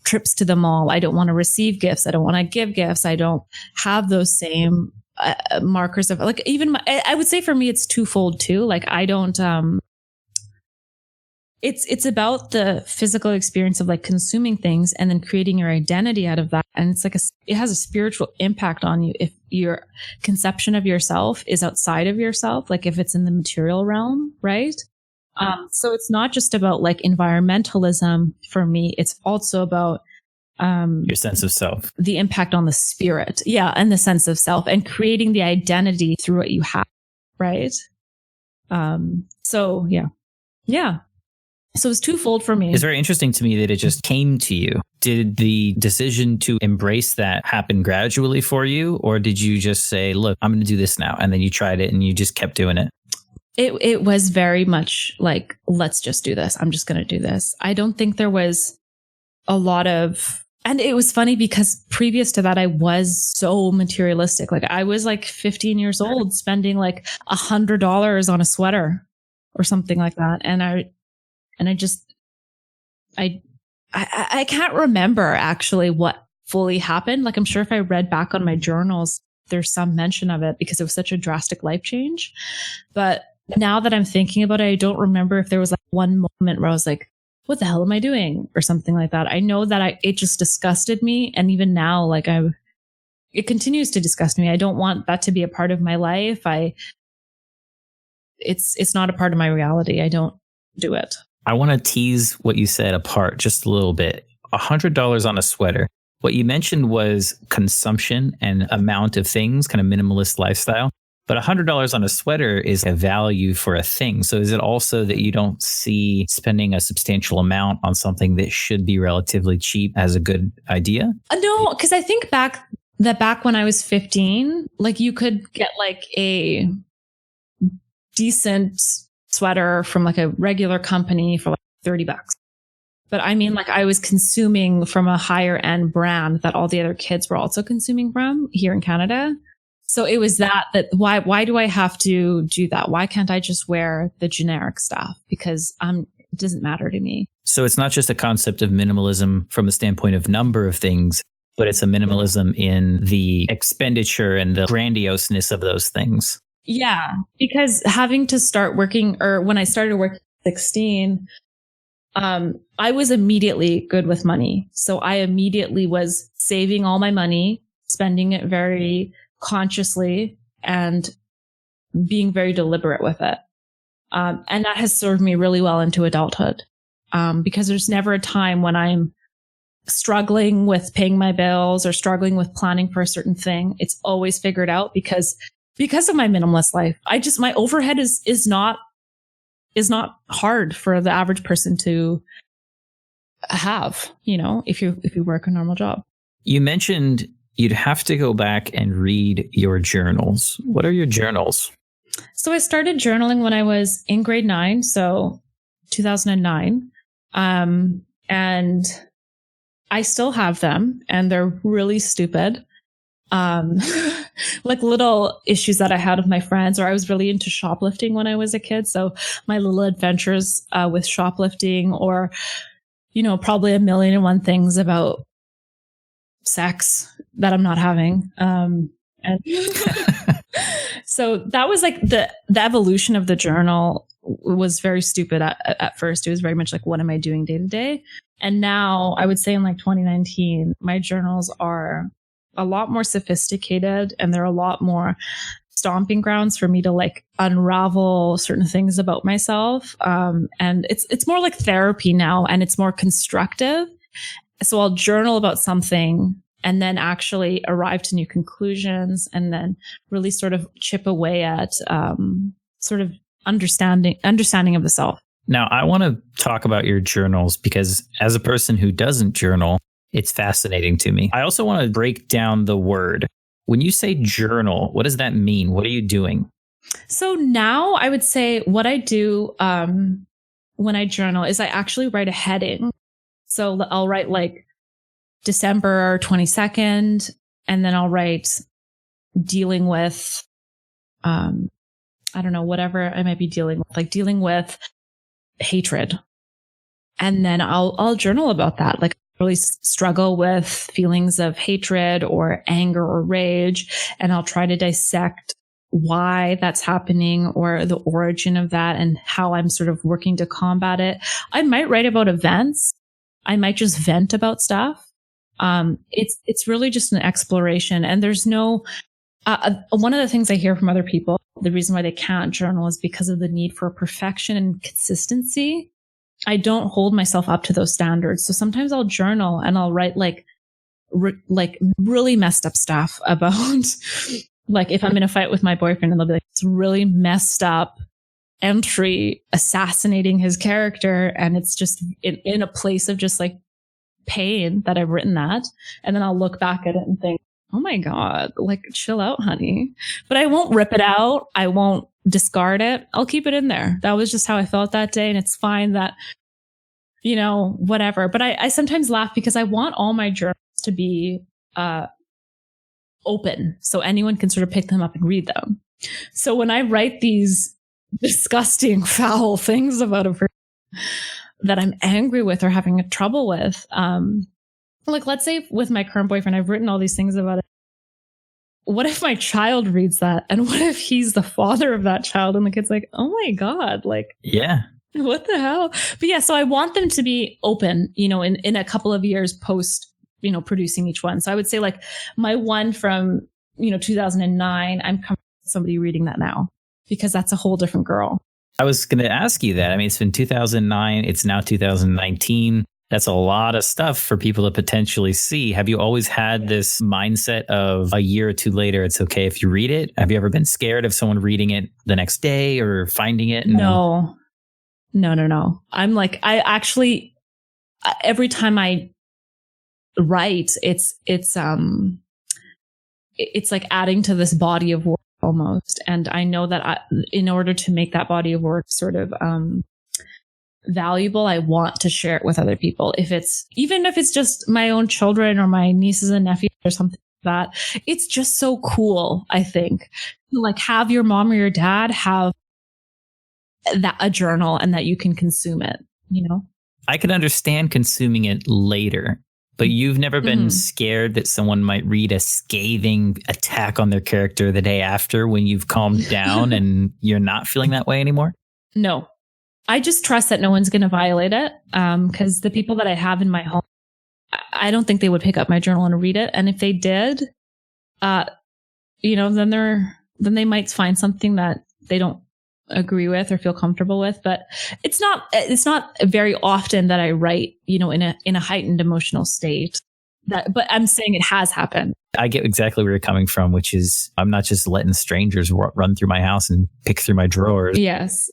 trips to the mall. I don't want to receive gifts. I don't want to give gifts. I don't have those same markers of like even I would say for me, it's twofold too. Like I don't, it's about the physical experience of like consuming things and then creating your identity out of that. And it's like it has a spiritual impact on you if your conception of yourself is outside of yourself, like if it's in the material realm, right? So it's not just about like environmentalism for me. It's also about your sense of self, the impact on the spirit. Yeah. And the sense of self and creating the identity through what you have. Right. So yeah. Yeah. So it was twofold for me. It's very interesting to me that it just came to you. Did the decision to embrace that happen gradually for you? Or did you just say, look, I'm going to do this now? And then you tried it and you just kept doing it? It was very much like, let's just do this. I'm just going to do this. I don't think there was a lot of, and it was funny because previous to that, I was so materialistic. Like I was like 15 years old spending like $100 on a sweater or something like that. And I can't remember actually what fully happened. Like I'm sure if I read back on my journals, there's some mention of it because it was such a drastic life change. But now that I'm thinking about it, I don't remember if there was like one moment where I was like, what the hell am I doing? Or something like that. I know that it just disgusted me. And even now, like it continues to disgust me. I don't want that to be a part of my life. It's not a part of my reality. I don't do it. I want to tease what you said apart just a little bit. $100 on a sweater. What you mentioned was consumption and amount of things, kind of minimalist lifestyle. But $100 on a sweater is a value for a thing. So is it also that you don't see spending a substantial amount on something that should be relatively cheap as a good idea? No, because I think back when I was 15, like you could get like a decent sweater from like a regular company for like $30. But I mean, like I was consuming from a higher end brand that all the other kids were also consuming from here in Canada. So it was that why do I have to do that? Why can't I just wear the generic stuff? Because it doesn't matter to me. So it's not just a concept of minimalism from the standpoint of number of things, but it's a minimalism in the expenditure and the grandioseness of those things. Yeah, because having to start working, or when I started working at 16, I was immediately good with money. So I immediately was saving all my money, spending it very consciously, and being very deliberate with it. And that has served me really well into adulthood, because there's never a time when I'm struggling with paying my bills or struggling with planning for a certain thing. It's always figured out because of my minimalist life. My overhead is not hard for the average person to have, if you work a normal job. You mentioned you'd have to go back and read your journals. What are your journals? So I started journaling when I was in grade 9, so 2009. And I still have them, and they're really stupid. Like little issues that I had with my friends, or I was really into shoplifting when I was a kid. So my little adventures with shoplifting, or, probably a million and one things about sex that I'm not having. And so that was like the evolution of the journal was very stupid at first. It was very much like, what am I doing day to day? And now I would say in like 2019, my journals are a lot more sophisticated, and they're a lot more stomping grounds for me to like unravel certain things about myself. And it's more like therapy now, and it's more constructive. So I'll journal about something and then actually arrive to new conclusions, and then really sort of chip away at sort of understanding of the self. Now, I want to talk about your journals because as a person who doesn't journal, it's fascinating to me. I also want to break down the word. When you say journal, what does that mean? What are you doing? So now I would say what I do when I journal is I actually write a heading. So I'll write like December 22nd, and then I'll write dealing with, I don't know, whatever I might be dealing with, like dealing with hatred. And then I'll journal about that. Like, really struggle with feelings of hatred or anger or rage. And I'll try to dissect why that's happening, or the origin of that, and how I'm sort of working to combat it. I might write about events. I might just vent about stuff. It's really just an exploration, and there's no, one of the things I hear from other people, the reason why they can't journal is because of the need for perfection and consistency. I don't hold myself up to those standards. So sometimes I'll journal and I'll write like really messed up stuff about like if I'm in a fight with my boyfriend, and they'll be like, it's really messed up entry assassinating his character. And it's just in a place of just like pain that I've written that. And then I'll look back at it and think, oh my God, like chill out, honey. But I won't rip it out. I won't discard it. I'll keep it in there. That was just how I felt that day. And it's fine that, you know, whatever. But I sometimes laugh because I want all my journals to be open so anyone can sort of pick them up and read them. So when I write these disgusting, foul things about a person that I'm angry with or having a trouble with, like let's say with my current boyfriend, I've written all these things about it. What if my child reads that? And what if he's the father of that child and the kid's like, oh my God, like, yeah, what the hell? But yeah, so I want them to be open, you know, in a couple of years post, you know, producing each one. So I would say like my one from, you know, 2009, I'm comfortable with somebody reading that now because that's a whole different girl. I was going to ask you that. I mean, it's been 2009. It's now 2019. That's a lot of stuff for people to potentially see. Have you always had this mindset of a year or two later, it's okay if you read it? Have you ever been scared of someone reading it the next day or finding it? No. I'm like, I actually, every time I write, it's like adding to this body of work almost. And I know that in order to make that body of work sort of, valuable, I want to share it with other people. Even if it's just my own children or my nieces and nephews or something like that, it's just so cool. I think like have your mom or your dad have a journal and that you can consume it, you know? I can understand consuming it later, but you've never been scared that someone might read a scathing attack on their character the day after when you've calmed down and you're not feeling that way anymore? No. I just trust that no one's going to violate it. Cause the people that I have in my home, I don't think they would pick up my journal and read it. And if they did, you know, then they might find something that they don't agree with or feel comfortable with. But it's not very often that I write, you know, in a heightened emotional state. But I'm saying it has happened. I get exactly where you're coming from, which is I'm not just letting strangers run through my house and pick through my drawers. Yes.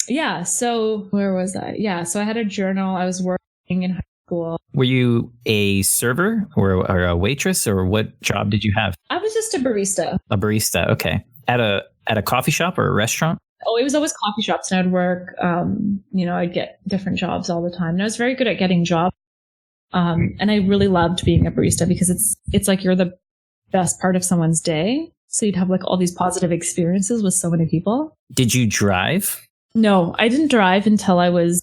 Yeah. So where was I? Yeah. So I had a journal. I was working in high school. Were you a server or a waitress, or what job did you have? I was just a barista. A barista. Okay. At a coffee shop or a restaurant? Oh, it was always coffee shops, and I'd work, you know, I'd get different jobs all the time. And I was very good at getting jobs. And I really loved being a barista because it's like you're the best part of someone's day. So you'd have like all these positive experiences with so many people. Did you drive? No, I didn't drive until I was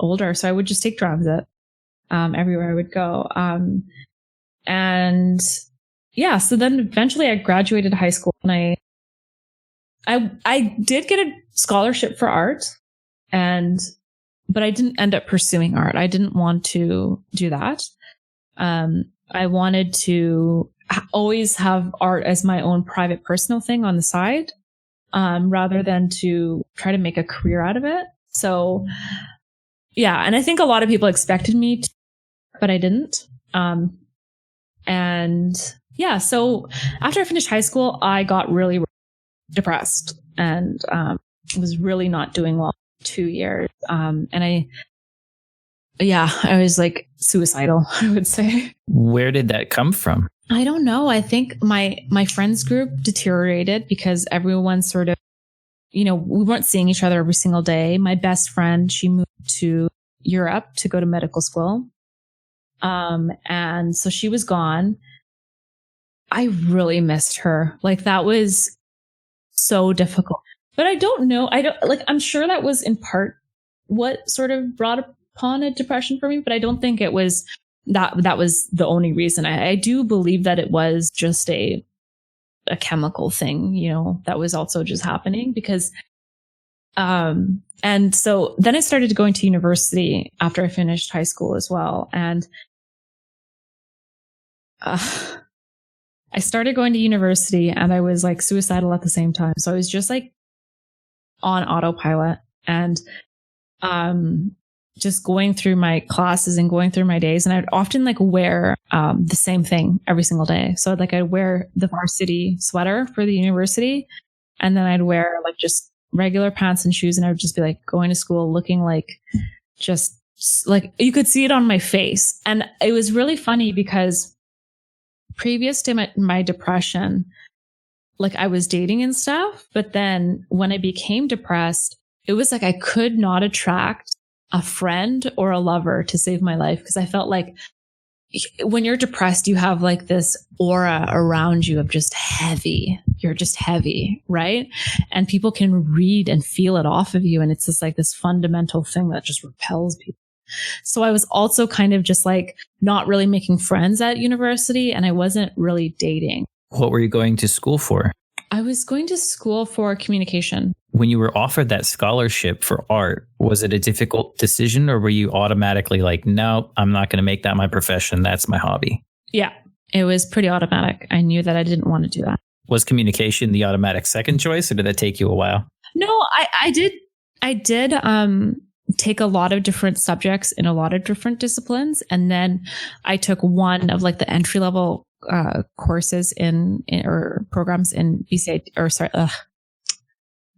older. So I would just take transit everywhere I would go. And yeah, so then eventually I graduated high school and I did get a scholarship for art, but I didn't end up pursuing art. I didn't want to do that. I wanted to always have art as my own private personal thing on the side. Rather than to try to make a career out of it. So yeah. And I think a lot of people expected me to, but I didn't. And yeah, so after I finished high school, I got really depressed and, was really not doing well for 2 years. And I was like suicidal, I would say. Where did that come from? I don't know. I think my friends group deteriorated because everyone sort of, you know, we weren't seeing each other every single day. My best friend, she moved to Europe to go to medical school. And so she was gone. I really missed her. Like that was so difficult, but I don't know. I'm sure that was in part what sort of brought upon a depression for me, but I don't think it was that was the only reason. I do believe that it was just a chemical thing, you know, that was also just happening because, and so then I started going to university after I finished high school as well. And, I started going to university and I was like suicidal at the same time. So I was just like on autopilot and, just going through my classes and going through my days. And I'd often like wear the same thing every single day. So I'd wear the varsity sweater for the university And then I'd wear like just regular pants and shoes. And I would just be like going to school looking like just like you could see it on my face. And it was really funny because previous to my depression, like I was dating and stuff. But then when I became depressed, it was like I could not attract a friend or a lover to save my life, because I felt like when you're depressed, you have like this aura around you of just heavy. You're just heavy, right? And people can read and feel it off of you. And it's just like this fundamental thing that just repels people. So I was also kind of just like not really making friends at university, and I wasn't really dating. What were you going to school for? I was going to school for communication. When you were offered that scholarship for art, was it a difficult decision, or were you automatically like, no, I'm not going to make that my profession. That's my hobby? Yeah, it was pretty automatic. I knew that I didn't want to do that. Was communication the automatic second choice, or did that take you a while? No, I did take a lot of different subjects in a lot of different disciplines. And then I took one of like the entry level courses in or programs in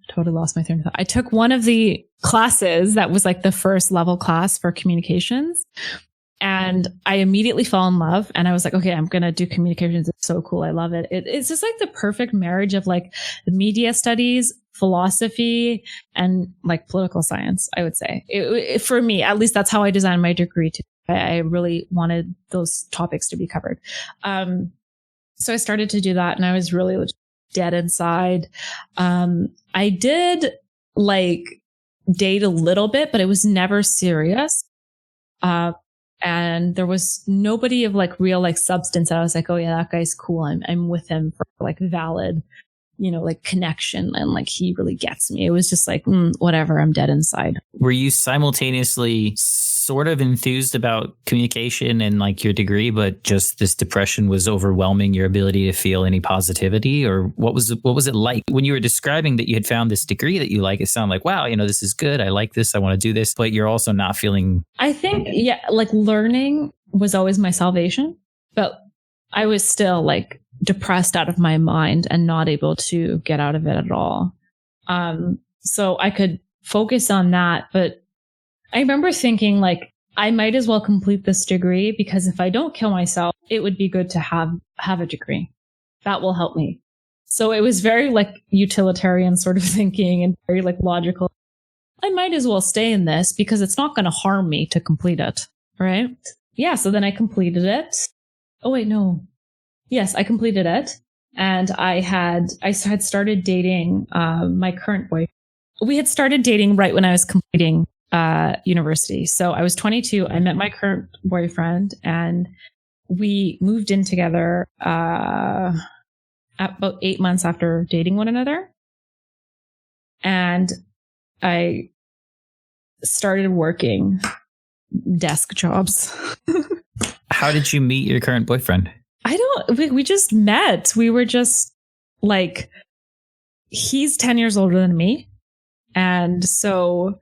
totally lost my train of thought. I took one of the classes that was like the first level class for communications, and I immediately fell in love. And I was like, okay, I'm going to do communications. It's so cool. I love it. It's just like the perfect marriage of like the media studies, philosophy, and like political science, I would say. For me, at least that's how I designed my degree too. I really wanted those topics to be covered. So I started to do that, and I was really dead inside. I did like date a little bit, but it was never serious. And there was nobody of like real like substance that I was like, oh yeah, that guy's cool. I'm with him for like valid, like connection, and like he really gets me. It was just like, whatever, I'm dead inside. Were you simultaneously sort of enthused about communication and like your degree, but just this depression was overwhelming your ability to feel any positivity? Or what was it like when you were describing that you had found this degree that you like? It sounded like, wow, this is good. I like this. I want to do this. But you're also not feeling. I think, yeah, like learning was always my salvation, but I was still like depressed out of my mind and not able to get out of it at all. So I could focus on that, but I remember thinking like, I might as well complete this degree, because if I don't kill myself, it would be good to have a degree that will help me. So it was very like utilitarian sort of thinking and very like logical. I might as well stay in this because it's not going to harm me to complete it. Right. Yeah. So then I completed it. Oh, wait, no. Yes, I completed it. And I had started dating my current boyfriend. We had started dating right when I was completing university. So I was 22. I met my current boyfriend, and we moved in together about 8 months after dating one another. And I started working desk jobs. How did you meet your current boyfriend? We just met. We were just like, he's 10 years older than me. And so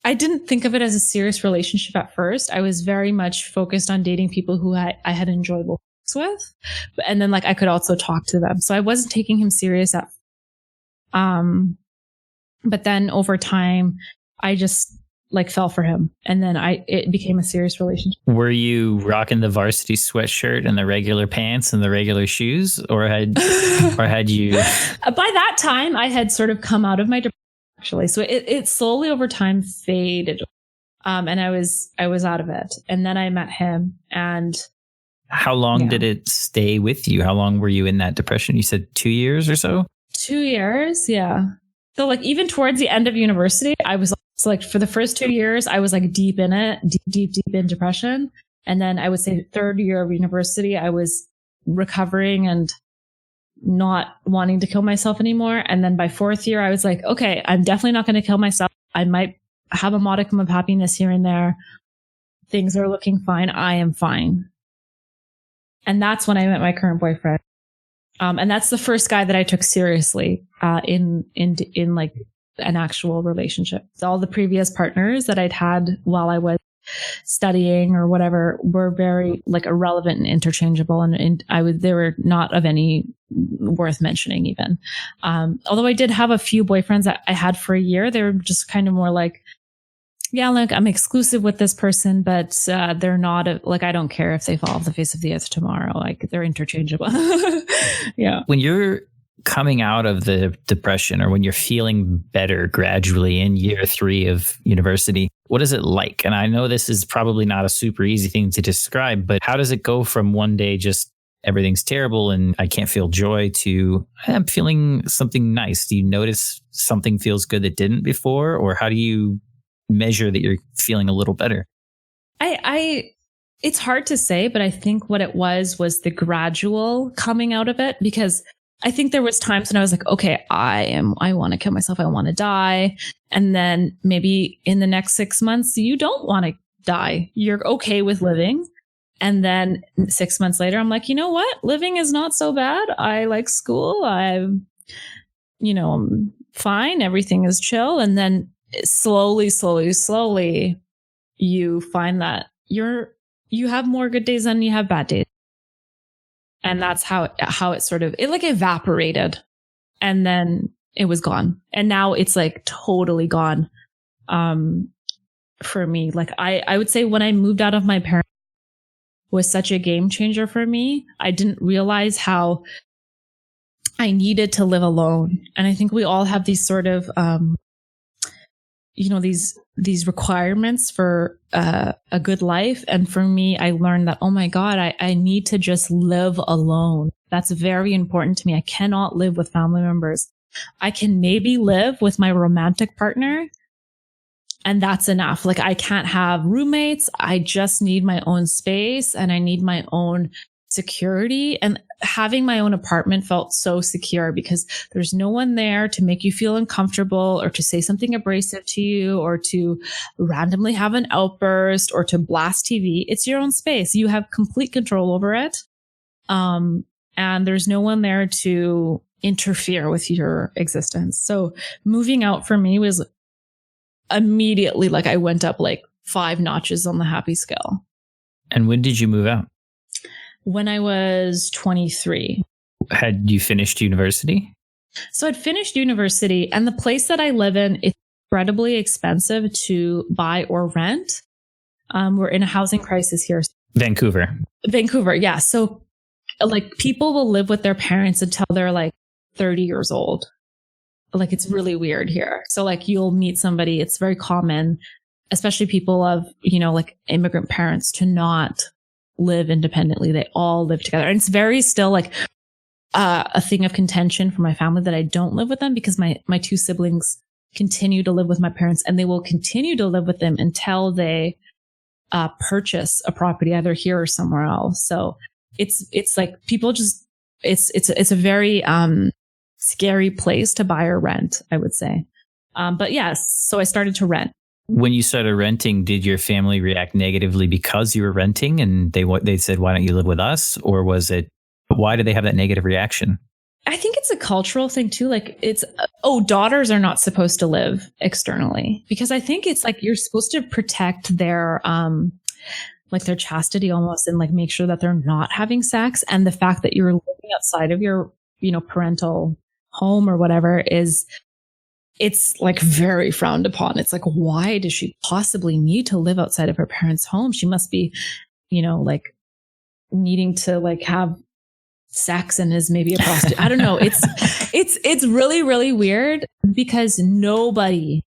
I didn't think of it as a serious relationship at first. I was very much focused on dating people who I had enjoyable sex with. And then like I could also talk to them. So I wasn't taking him serious at but then over time I just like fell for him, and then it became a serious relationship. Were you rocking the varsity sweatshirt and the regular pants and the regular shoes, or had you? By that time, I had sort of come out of my depression, actually. So it slowly over time faded, and I was out of it. And then I met him, and how long did it stay with you? How long were you in that depression? You said 2 years or so. 2 years, yeah. So like even towards the end of university, I was. So like for the first 2 years, I was like deep in it, deep in depression. And then I would say third year of university, I was recovering and not wanting to kill myself anymore. And then by fourth year, I was like, okay, I'm definitely not going to kill myself. I might have a modicum of happiness here and there. Things are looking fine. I am fine. And that's when I met my current boyfriend. And that's the first guy that I took seriously, in like an actual relationship. All the previous partners that I'd had while I was studying or whatever were very like irrelevant and interchangeable. And they were not of any worth mentioning even. Although I did have a few boyfriends that I had for a year. They were just kind of more like, yeah, like I'm exclusive with this person, but they're not like, I don't care if they fall off the face of the earth tomorrow. Like they're interchangeable. Yeah. When you're coming out of the depression or when you're feeling better gradually in year 3 of university, what is it like? And I know this is probably not a super easy thing to describe, but how does it go from one day just everything's terrible and I can't feel joy to I'm feeling something nice? Do you notice something feels good that didn't before? Or how do you measure that you're feeling a little better? It's hard to say, but I think what it was the gradual coming out of it, because I think there was times when I was like, okay, I want to kill myself. I want to die. And then maybe in the next 6 months, you don't want to die. You're okay with living. And then 6 months later, I'm like, you know what? Living is not so bad. I like school. I'm fine. Everything is chill. And then slowly, you find that you have more good days than you have bad days. And that's how it sort of, it like evaporated and then it was gone. And now it's like totally gone. For me, like I would say when I moved out of my parents was such a game changer for me. I didn't realize how I needed to live alone. And I think we all have these sort of, these requirements for a good life. And for me, I learned that, oh my God, I need to just live alone. That's very important to me. I cannot live with family members. I can maybe live with my romantic partner, and that's enough. Like I can't have roommates. I just need my own space and I need my own security. And having my own apartment felt so secure because there's no one there to make you feel uncomfortable or to say something abrasive to you or to randomly have an outburst or to blast TV. It's your own space. You have complete control over it. And there's no one there to interfere with your existence. So moving out for me was immediately like I went up like 5 notches on the happy scale. And when did you move out? When I was 23. Had you finished university? So I'd finished university, and the place that I live in, it's incredibly expensive to buy or rent. We're in a housing crisis here. Vancouver, yeah. So like people will live with their parents until they're like 30 years old. Like it's really weird here. So like you'll meet somebody, it's very common, especially people of, like immigrant parents, to not live independently. They all live together. And it's very still like a thing of contention for my family that I don't live with them because my 2 siblings continue to live with my parents, and they will continue to live with them until they purchase a property either here or somewhere else. So it's like people just, it's a very scary place to buy or rent, I would say. But yes, so I started to rent. When you started renting, did your family react negatively because you were renting and they said, why don't you live with us? Or was it, why did they have that negative reaction? I think it's a cultural thing too. Like it's, daughters are not supposed to live externally because I think it's like you're supposed to protect their, like their chastity almost, and like make sure that they're not having sex. And the fact that you're living outside of your, parental home or whatever it's like very frowned upon. It's like, why does she possibly need to live outside of her parents' home? She must be, like needing to like have sex and is maybe a prostitute. I don't know. It's really, really weird because nobody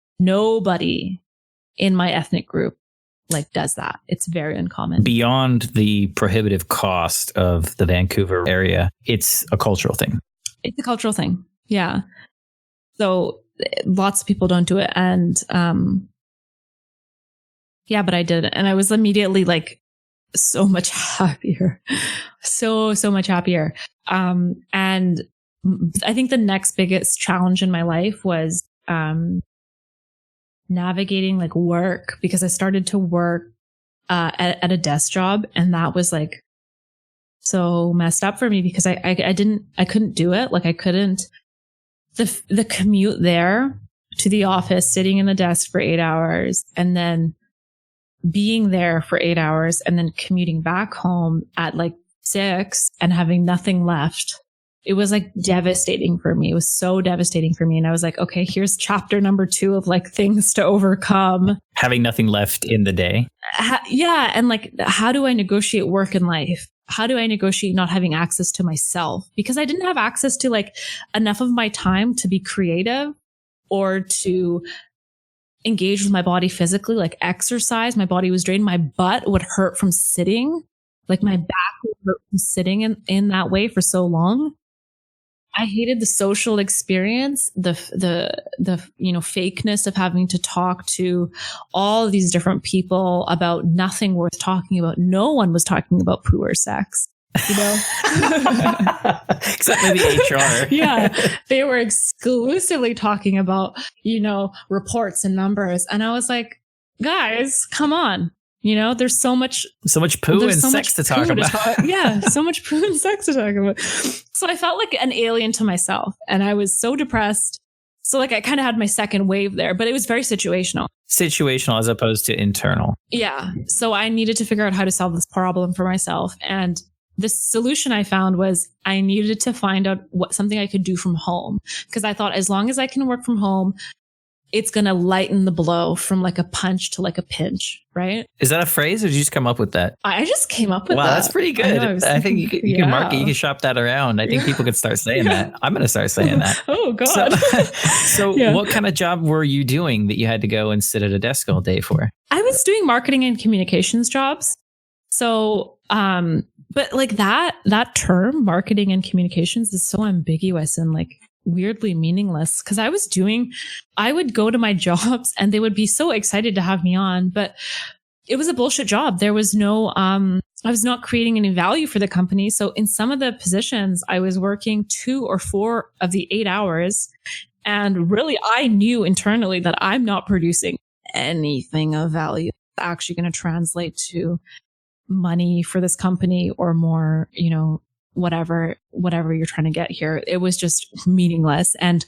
in my ethnic group like does that. It's very uncommon. Beyond the prohibitive cost of the Vancouver area, it's a cultural thing. It's a cultural thing. Yeah. So lots of people don't do it. And, but I did. And I was immediately like so much happier, so much happier. And I think the next biggest challenge in my life was, navigating like work, because I started to work, at a desk job. And that was like so messed up for me because I couldn't do it. Like I couldn't, the commute there to the office, sitting in the desk for 8 hours, and then being there for 8 hours and then commuting back home at like 6 and having nothing left. It was like devastating for me. It was so devastating for me. And I was like, okay, here's chapter number 2 of like things to overcome. Having nothing left in the day. Yeah. And like, how do I negotiate work and life? How do I negotiate not having access to myself? Because I didn't have access to like enough of my time to be creative or to engage with my body physically, like exercise. My body was drained. My butt would hurt from sitting. Like my back would hurt from sitting in that way for so long. I hated the social experience, the fakeness of having to talk to all of these different people about nothing worth talking about. No one was talking about poo or sex, you know? Except maybe HR. Yeah. They were exclusively talking about, reports and numbers. And I was like, guys, come on. There's so much poo and sex to talk about. Yeah, so much poo and sex to talk about. So I felt like an alien to myself and I was so depressed. So like I kind of had my second wave there, but it was very situational. Situational as opposed to internal. Yeah. So I needed to figure out how to solve this problem for myself. And the solution I found was I needed to find out something I could do from home. Because I thought as long as I can work from home, it's going to lighten the blow from like a punch to like a pinch, right? Is that a phrase or did you just come up with that? I just came up with that. Wow, that's pretty good. I think you can market, you can shop that around. I think people could start saying that. I'm going to start saying that. Oh, God. So what kind of job were you doing that you had to go and sit at a desk all day for? I was doing marketing and communications jobs. So, but like that term, marketing and communications, is so ambiguous and like weirdly meaningless because I would go to my jobs and they would be so excited to have me on, but it was a bullshit job. There was no, I was not creating any value for the company. So in some of the positions, I was working 2 or 4 of the 8 hours. And really, I knew internally that I'm not producing anything of value actually going to translate to money for this company or more, whatever you're trying to get here. It was just meaningless. And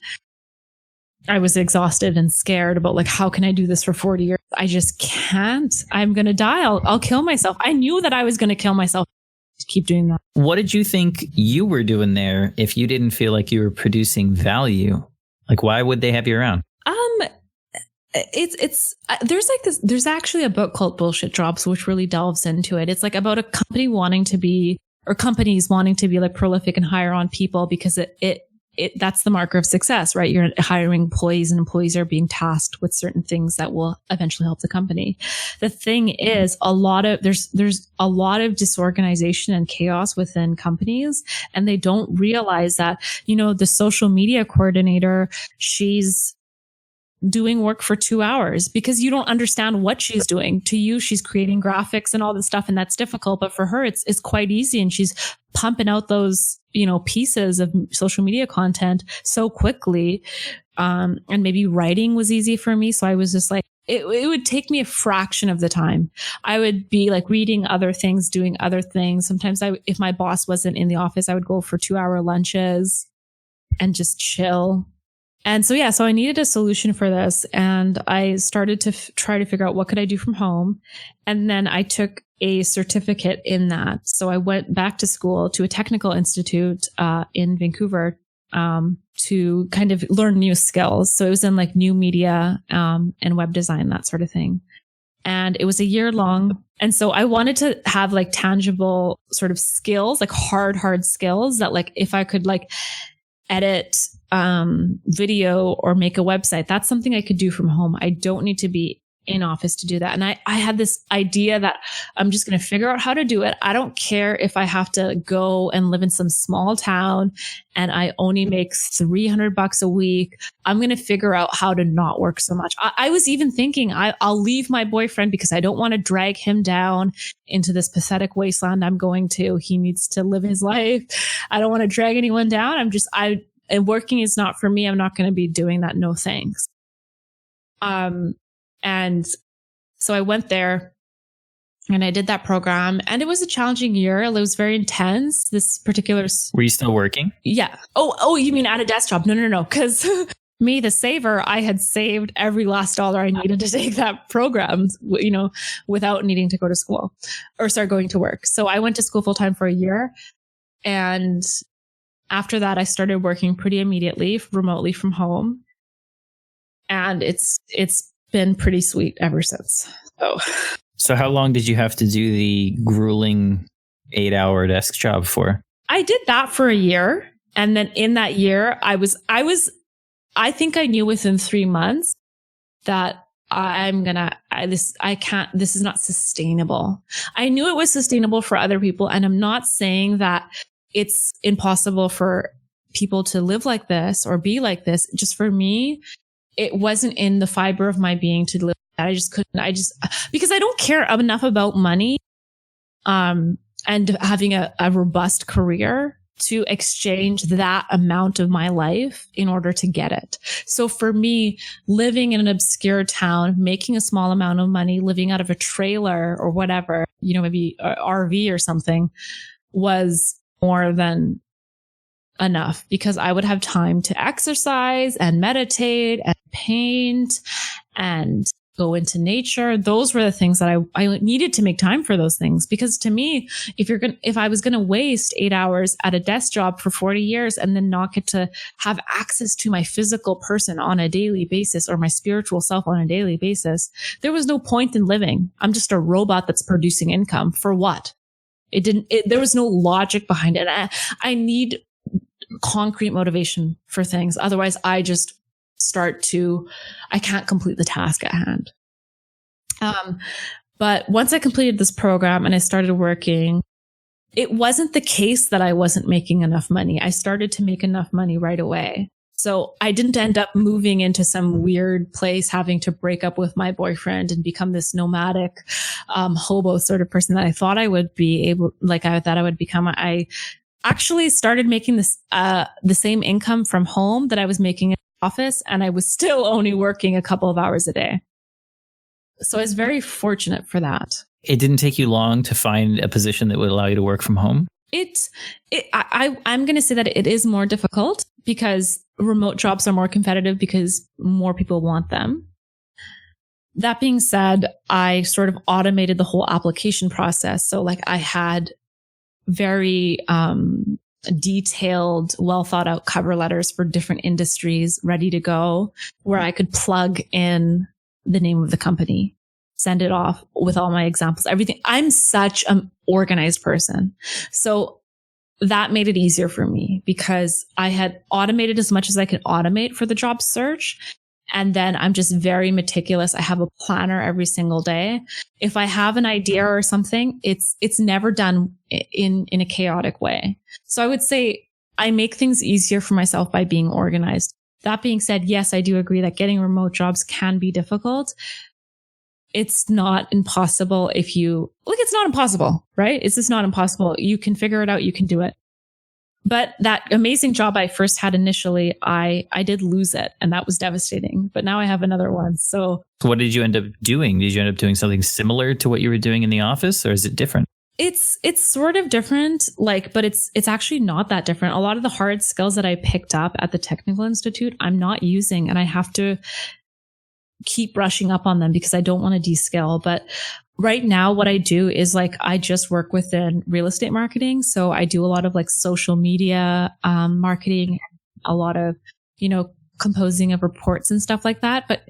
I was exhausted and scared about like, how can I do this for 40 years? I just can't. I'm going to die. I'll kill myself. I knew that I was going to kill myself to keep doing that. What did you think you were doing there if you didn't feel like you were producing value? Like, why would they have you around? There's actually a book called Bullshit Jobs, which really delves into it. It's like about a company companies wanting to be like prolific and hire on people because that's the marker of success, right? You're hiring employees and employees are being tasked with certain things that will eventually help the company. The thing is there's a lot of disorganization and chaos within companies and they don't realize that, the social media coordinator, she's doing work for 2 hours because you don't understand what she's doing. To you, she's creating graphics and all this stuff, and that's difficult. But for her, it's quite easy, and she's pumping out those pieces of social media content so quickly. And maybe writing was easy for me, so I was just like, it would take me a fraction of the time. I would be like reading other things, doing other things. Sometimes if my boss wasn't in the office, I would go for 2-hour lunches and just chill. And so, so I needed a solution for this. And I started to try to figure out what could I do from home. And then I took a certificate in that. So I went back to school to a technical institute in Vancouver to kind of learn new skills. So it was in like new media and web design, that sort of thing. And it was a year long. And so I wanted to have like tangible sort of skills, like hard skills that like if I could like edit video or make a website, that's something I could do from home. I don't need to be in office to do that. And I had this idea that I'm just going to figure out how to do it. I don't care if I have to go and live in some small town and I only make $300 a week. I'm going to figure out how to not work so much. I was even thinking I'll leave my boyfriend because I don't want to drag him down into this pathetic wasteland I'm going to. He needs to live his life. I don't want to drag anyone down. And working is not for me. I'm not going to be doing that. No thanks. And so I went there and I did that program and it was a challenging year. It was very intense. This particular. Were you still working? Yeah. Oh, you mean at a desk job? No. Cause me, the saver, I had saved every last dollar I needed to take that program, without needing to go to school or start going to work. So I went to school full time for a year. And after that, I started working pretty immediately, remotely from home. And it's been pretty sweet ever since. So how long did you have to do the grueling 8-hour desk job for? I did that for a year. And then in that year, I think I knew within 3 months that this is not sustainable. I knew it was sustainable for other people. And I'm not saying that it's impossible for people to live like this or be like this. Just for me, it wasn't in the fiber of my being to live that. I just couldn't. Because I don't care enough about money, and having a robust career to exchange that amount of my life in order to get it. So for me, living in an obscure town, making a small amount of money, living out of a trailer or whatever, maybe a RV or something, was more than enough, because I would have time to exercise and meditate and paint and go into nature. Those were the things that I needed to make time for those things. Because to me, if I was going to waste 8 hours at a desk job for 40 years and then not get to have access to my physical person on a daily basis or my spiritual self on a daily basis, there was no point in living. I'm just a robot that's producing income for what? There was no logic behind it. I need concrete motivation for things. Otherwise, I just I can't complete the task at hand. But once I completed this program and I started working, it wasn't the case that I wasn't making enough money. I started to make enough money right away. So I didn't end up moving into some weird place, having to break up with my boyfriend and become this nomadic, hobo sort of person that I thought I would become. I actually started making the same income from home that I was making in the office, and I was still only working a couple of hours a day. So I was very fortunate for that. It didn't take you long to find a position that would allow you to work from home? I'm going to say that it is more difficult because remote jobs are more competitive because more people want them. That being said, I sort of automated the whole application process. So I had very detailed, well thought out cover letters for different industries ready to go, where I could plug in the name of the company, send it off with all my examples, everything. I'm such an organized person. So that made it easier for me because I had automated as much as I could automate for the job search. And then I'm just very meticulous. I have a planner every single day. If I have an idea or something, it's never done in a chaotic way. So I would say I make things easier for myself by being organized. That being said, yes, I do agree that getting remote jobs can be difficult. It's not impossible it's not impossible, right? It's just not impossible. You can figure it out. You can do it. But that amazing job I first had initially, I did lose it, and that was devastating. But now I have another one. So what did you end up doing? Did you end up doing something similar to what you were doing in the office, or is it different? It's sort of different, but it's actually not that different. A lot of the hard skills that I picked up at the Technical Institute, I'm not using, and I have to keep brushing up on them because I don't want to de-skill. But right now, what I do is I just work within real estate marketing. So I do a lot of social media marketing, a lot of, composing of reports and stuff like that. But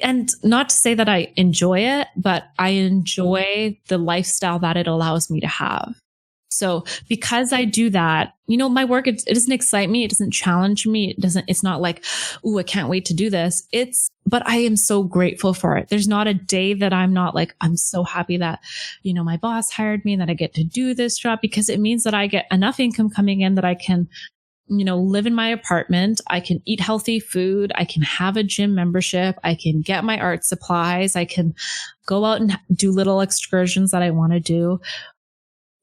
and not to say that I enjoy it, but I enjoy the lifestyle that it allows me to have. So because I do that, my work, it doesn't excite me. It doesn't challenge me. It's not ooh, I can't wait to do this. But I am so grateful for it. There's not a day that I'm not I'm so happy that, my boss hired me and that I get to do this job, because it means that I get enough income coming in that I can, live in my apartment. I can eat healthy food. I can have a gym membership. I can get my art supplies. I can go out and do little excursions that I want to do.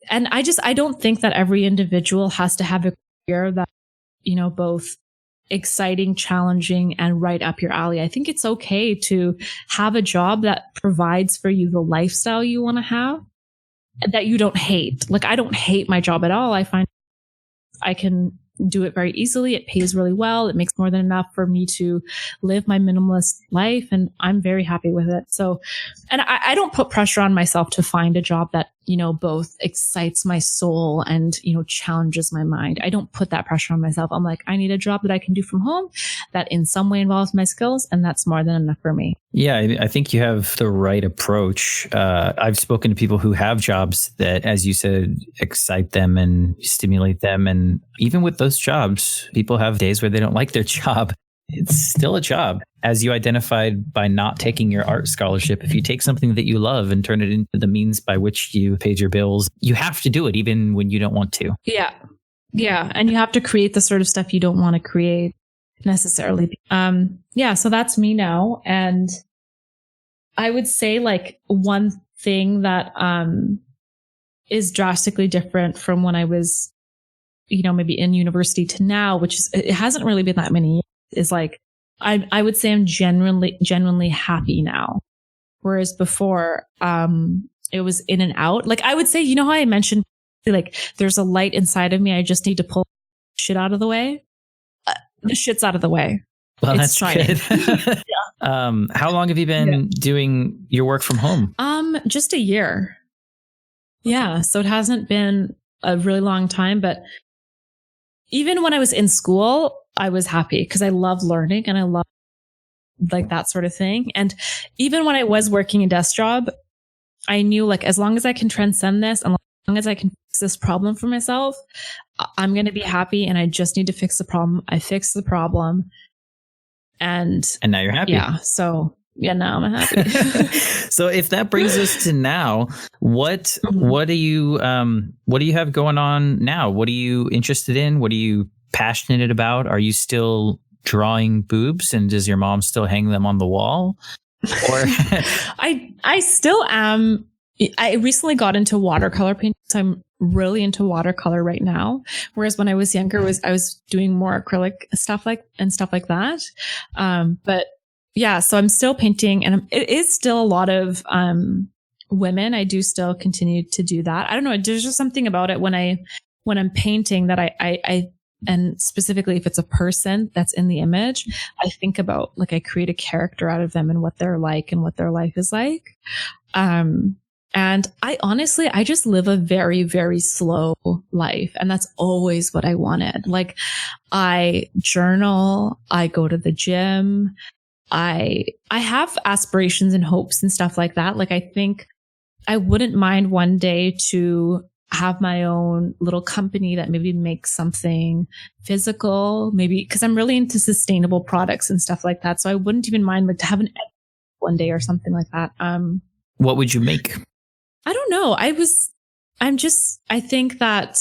And I don't think that every individual has to have a career that, both exciting, challenging, and right up your alley. I think it's okay to have a job that provides for you the lifestyle you want to have, that you don't hate. I don't hate my job at all. I find I can do it very easily. It pays really well. It makes more than enough for me to live my minimalist life. And I'm very happy with it. So, and I don't put pressure on myself to find a job that, both excites my soul and, challenges my mind. I don't put that pressure on myself. I'm like, I need a job that I can do from home that in some way involves my skills. And that's more than enough for me. Yeah, I think you have the right approach. I've spoken to people who have jobs that, as you said, excite them and stimulate them. And even with those jobs, people have days where they don't like their job. It's still a job. As you identified by not taking your art scholarship, if you take something that you love and turn it into the means by which you paid your bills, you have to do it even when you don't want to. Yeah. Yeah. And you have to create the sort of stuff you don't want to create necessarily. So that's me now. And I would say like one thing that is drastically different from when I was, maybe in university to now, which is, it hasn't really been that many years, is like, I would say I'm genuinely happy now. Whereas before, it was in and out. Like I would say, how I mentioned, like there's a light inside of me. I just need to pull shit out of the way. The shit's out of the way. Well, it's that's shining. good. Yeah. How long have you been doing your work from home? Just a year. Yeah. So it hasn't been a really long time, but even when I was in school, I was happy because I love learning and I love like that sort of thing. And even when I was working a desk job, I knew like, as long as I can transcend this and as long as I can fix this problem for myself, I'm going to be happy. And I just need to fix the problem. I fixed the problem. And now you're happy. Yeah. So yeah, now I'm happy. So if that brings us to now, what do you have going on now? What are you interested in? What are you passionate about? Are you still drawing boobs, and does your mom still hang them on the wall? Or I still am. I recently got into watercolor painting, so I'm really into watercolor right now. Whereas when I was younger, I was doing more acrylic stuff like that. But yeah, so I'm still painting, and it is still a lot of women. I do still continue to do that. I don't know. There's just something about it when I'm painting that I and specifically if it's a person that's in the image, I think about like I create a character out of them and what they're like and what their life is like. And I just live a very, very slow life. And that's always what I wanted. Like I journal, I go to the gym. I have aspirations and hopes and stuff like that. Like I think I wouldn't mind one day to have my own little company that maybe makes something physical, maybe because I'm really into sustainable products and stuff like that. So I wouldn't even mind like to have an one day or something like that. What would you make? I don't know. I think that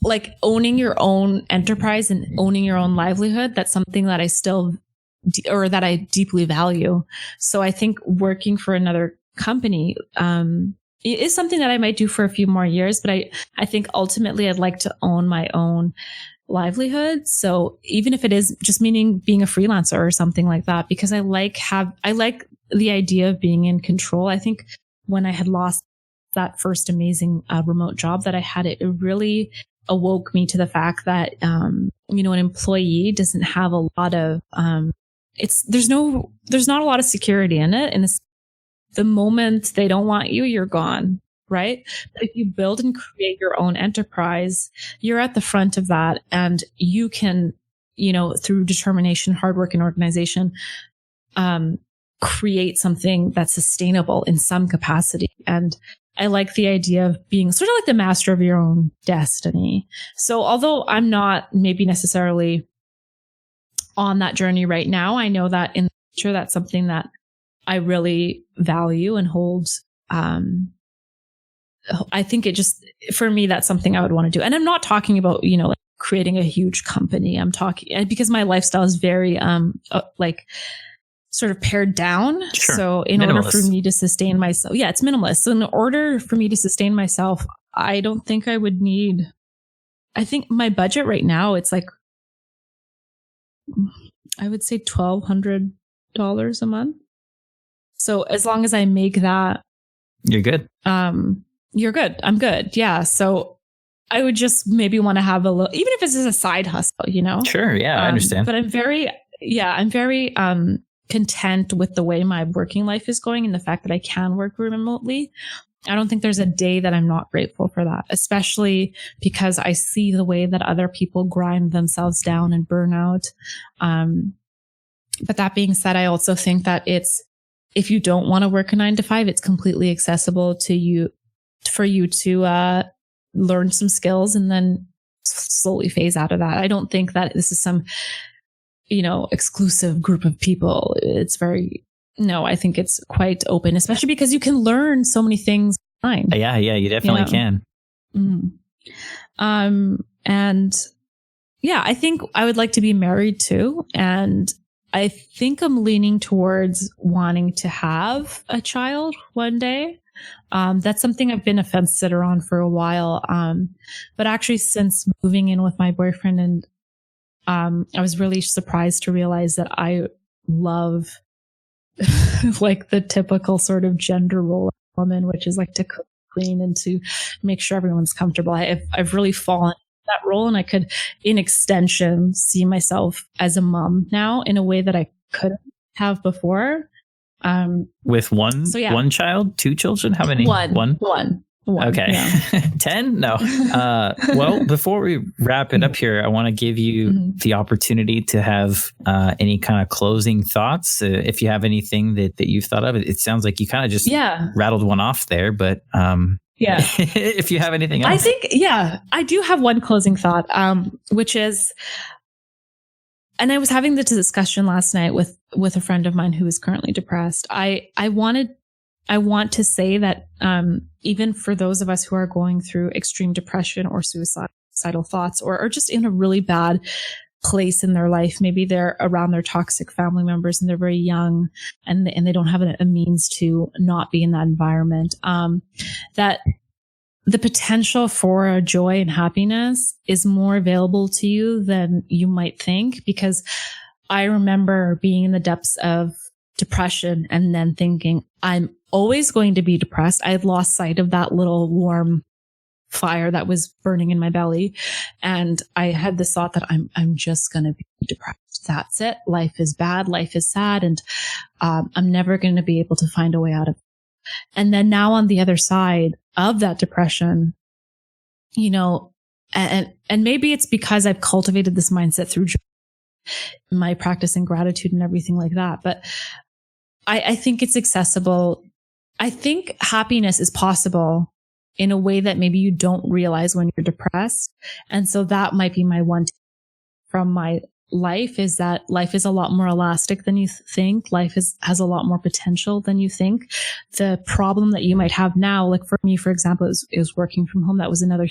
like owning your own enterprise and owning your own livelihood, that's something that that I deeply value. So I think working for another company, it is something that I might do for a few more years, but I think ultimately I'd like to own my own livelihood. So even if it is just meaning being a freelancer or something like that, because I like the idea of being in control. I think when I had lost that first amazing remote job that I had, it really awoke me to the fact that, an employee doesn't have a lot of, there's not a lot of security in it. And the moment they don't want you, you're gone. Right. But if you build and create your own enterprise, you're at the front of that, and you can, through determination, hard work, and organization, create something that's sustainable in some capacity. And I like the idea of being sort of like the master of your own destiny. So although I'm not maybe necessarily on that journey right now, I know that in the future, that's something that I really value and hold. I think for me, that's something I would want to do. And I'm not talking about, like creating a huge company. I'm talking because my lifestyle is very, sort of pared down. Sure. So in Minimalist. order for me to sustain myself, it's minimalist. So in order for me to sustain myself, I don't think I would need, I think my budget right now, it's like, I would say $1,200 a month. So as long as I make that, you're good. You're good. I'm good. Yeah. So I would just maybe want to have a little, even if it's just a side hustle, you know? Sure. Yeah, I understand. But I'm very content with the way my working life is going and the fact that I can work remotely. I don't think there's a day that I'm not grateful for that, especially because I see the way that other people grind themselves down and burn out. But that being said, I also think that if you don't want to work a 9 to 5, it's completely accessible to you for you to learn some skills and then slowly phase out of that. I don't think that this is some, exclusive group of people. I think it's quite open, especially because you can learn so many things online. Yeah, you definitely can. Mm-hmm. And yeah, I think I would like to be married too. And I think I'm leaning towards wanting to have a child one day. That's something I've been a fence sitter on for a while. But actually since moving in with my boyfriend, and I was really surprised to realize that I love like the typical sort of gender role of a woman, which is like to cook, clean, and to make sure everyone's comfortable. I've really fallen that role, and I could, in extension, see myself as a mom now in a way that I couldn't have before. With one child, 2 children? How many? One. Okay. Yeah. 10? No. Well, before we wrap it up here, I want to give you the opportunity to have any kind of closing thoughts. If you have anything that you've thought of, it sounds like you kind of just rattled one off there, but if you have anything else. I think, I do have one closing thought, which is, and I was having this discussion last night with a friend of mine who is currently depressed. I want to say that even for those of us who are going through extreme depression or suicidal thoughts, or just in a really bad place in their life, maybe they're around their toxic family members and they're very young and they don't have a means to not be in that environment, that the potential for joy and happiness is more available to you than you might think. Because I remember being in the depths of depression and then thinking, I'm always going to be depressed. I had lost sight of that little warm fire that was burning in my belly. And I had this thought that I'm just going to be depressed. That's it. Life is bad. Life is sad. And I'm never going to be able to find a way out of it. And then now on the other side of that depression, and maybe it's because I've cultivated this mindset through my practice in gratitude and everything like that. But I think it's accessible. I think happiness is possible in a way that maybe you don't realize when you're depressed. And so that might be my one from my life, is that life is a lot more elastic than you think. Life has a lot more potential than you think. The problem that you might have now, like for me, for example, is working from home. That was another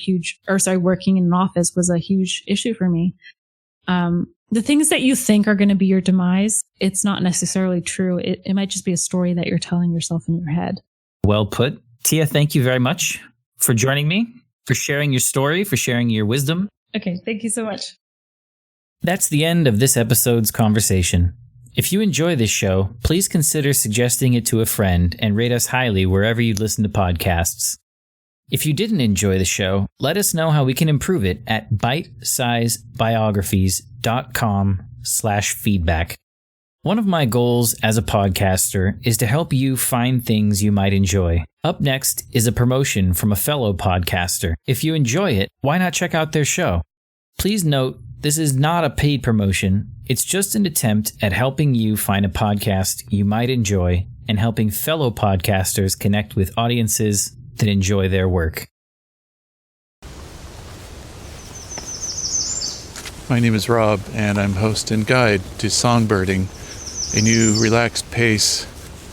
working in an office was a huge issue for me. The things that you think are going to be your demise, it's not necessarily true. It might just be a story that you're telling yourself in your head. Well put. Tia, thank you very much for joining me, for sharing your story, for sharing your wisdom. Okay, thank you so much. That's the end of this episode's conversation. If you enjoy this show, please consider suggesting it to a friend and rate us highly wherever you listen to podcasts. If you didn't enjoy the show, let us know how we can improve it at bitesizebiographies.com/feedback. One of my goals as a podcaster is to help you find things you might enjoy. Up next is a promotion from a fellow podcaster. If you enjoy it, why not check out their show? Please note, this is not a paid promotion. It's just an attempt at helping you find a podcast you might enjoy and helping fellow podcasters connect with audiences that enjoy their work. My name is Rob, and I'm host and guide to Songbirding, a new relaxed pace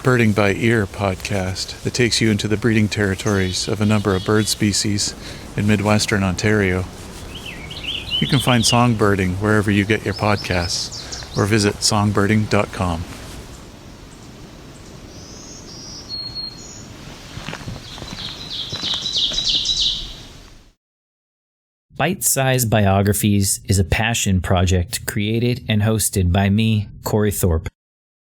birding by ear podcast that takes you into the breeding territories of a number of bird species in Midwestern Ontario. You can find Songbirding wherever you get your podcasts, or visit songbirding.com. Bite-Sized Biographies is a passion project created and hosted by me, Corey Thorpe.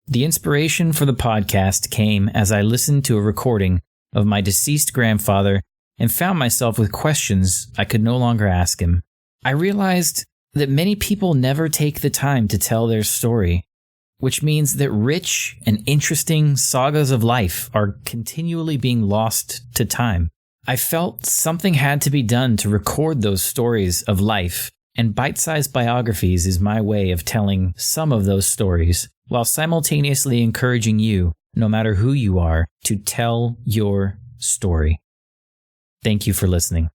The inspiration for the podcast came as I listened to a recording of my deceased grandfather and found myself with questions I could no longer ask him. I realized that many people never take the time to tell their story, which means that rich and interesting sagas of life are continually being lost to time. I felt something had to be done to record those stories of life, and bite-sized biographies is my way of telling some of those stories, while simultaneously encouraging you, no matter who you are, to tell your story. Thank you for listening.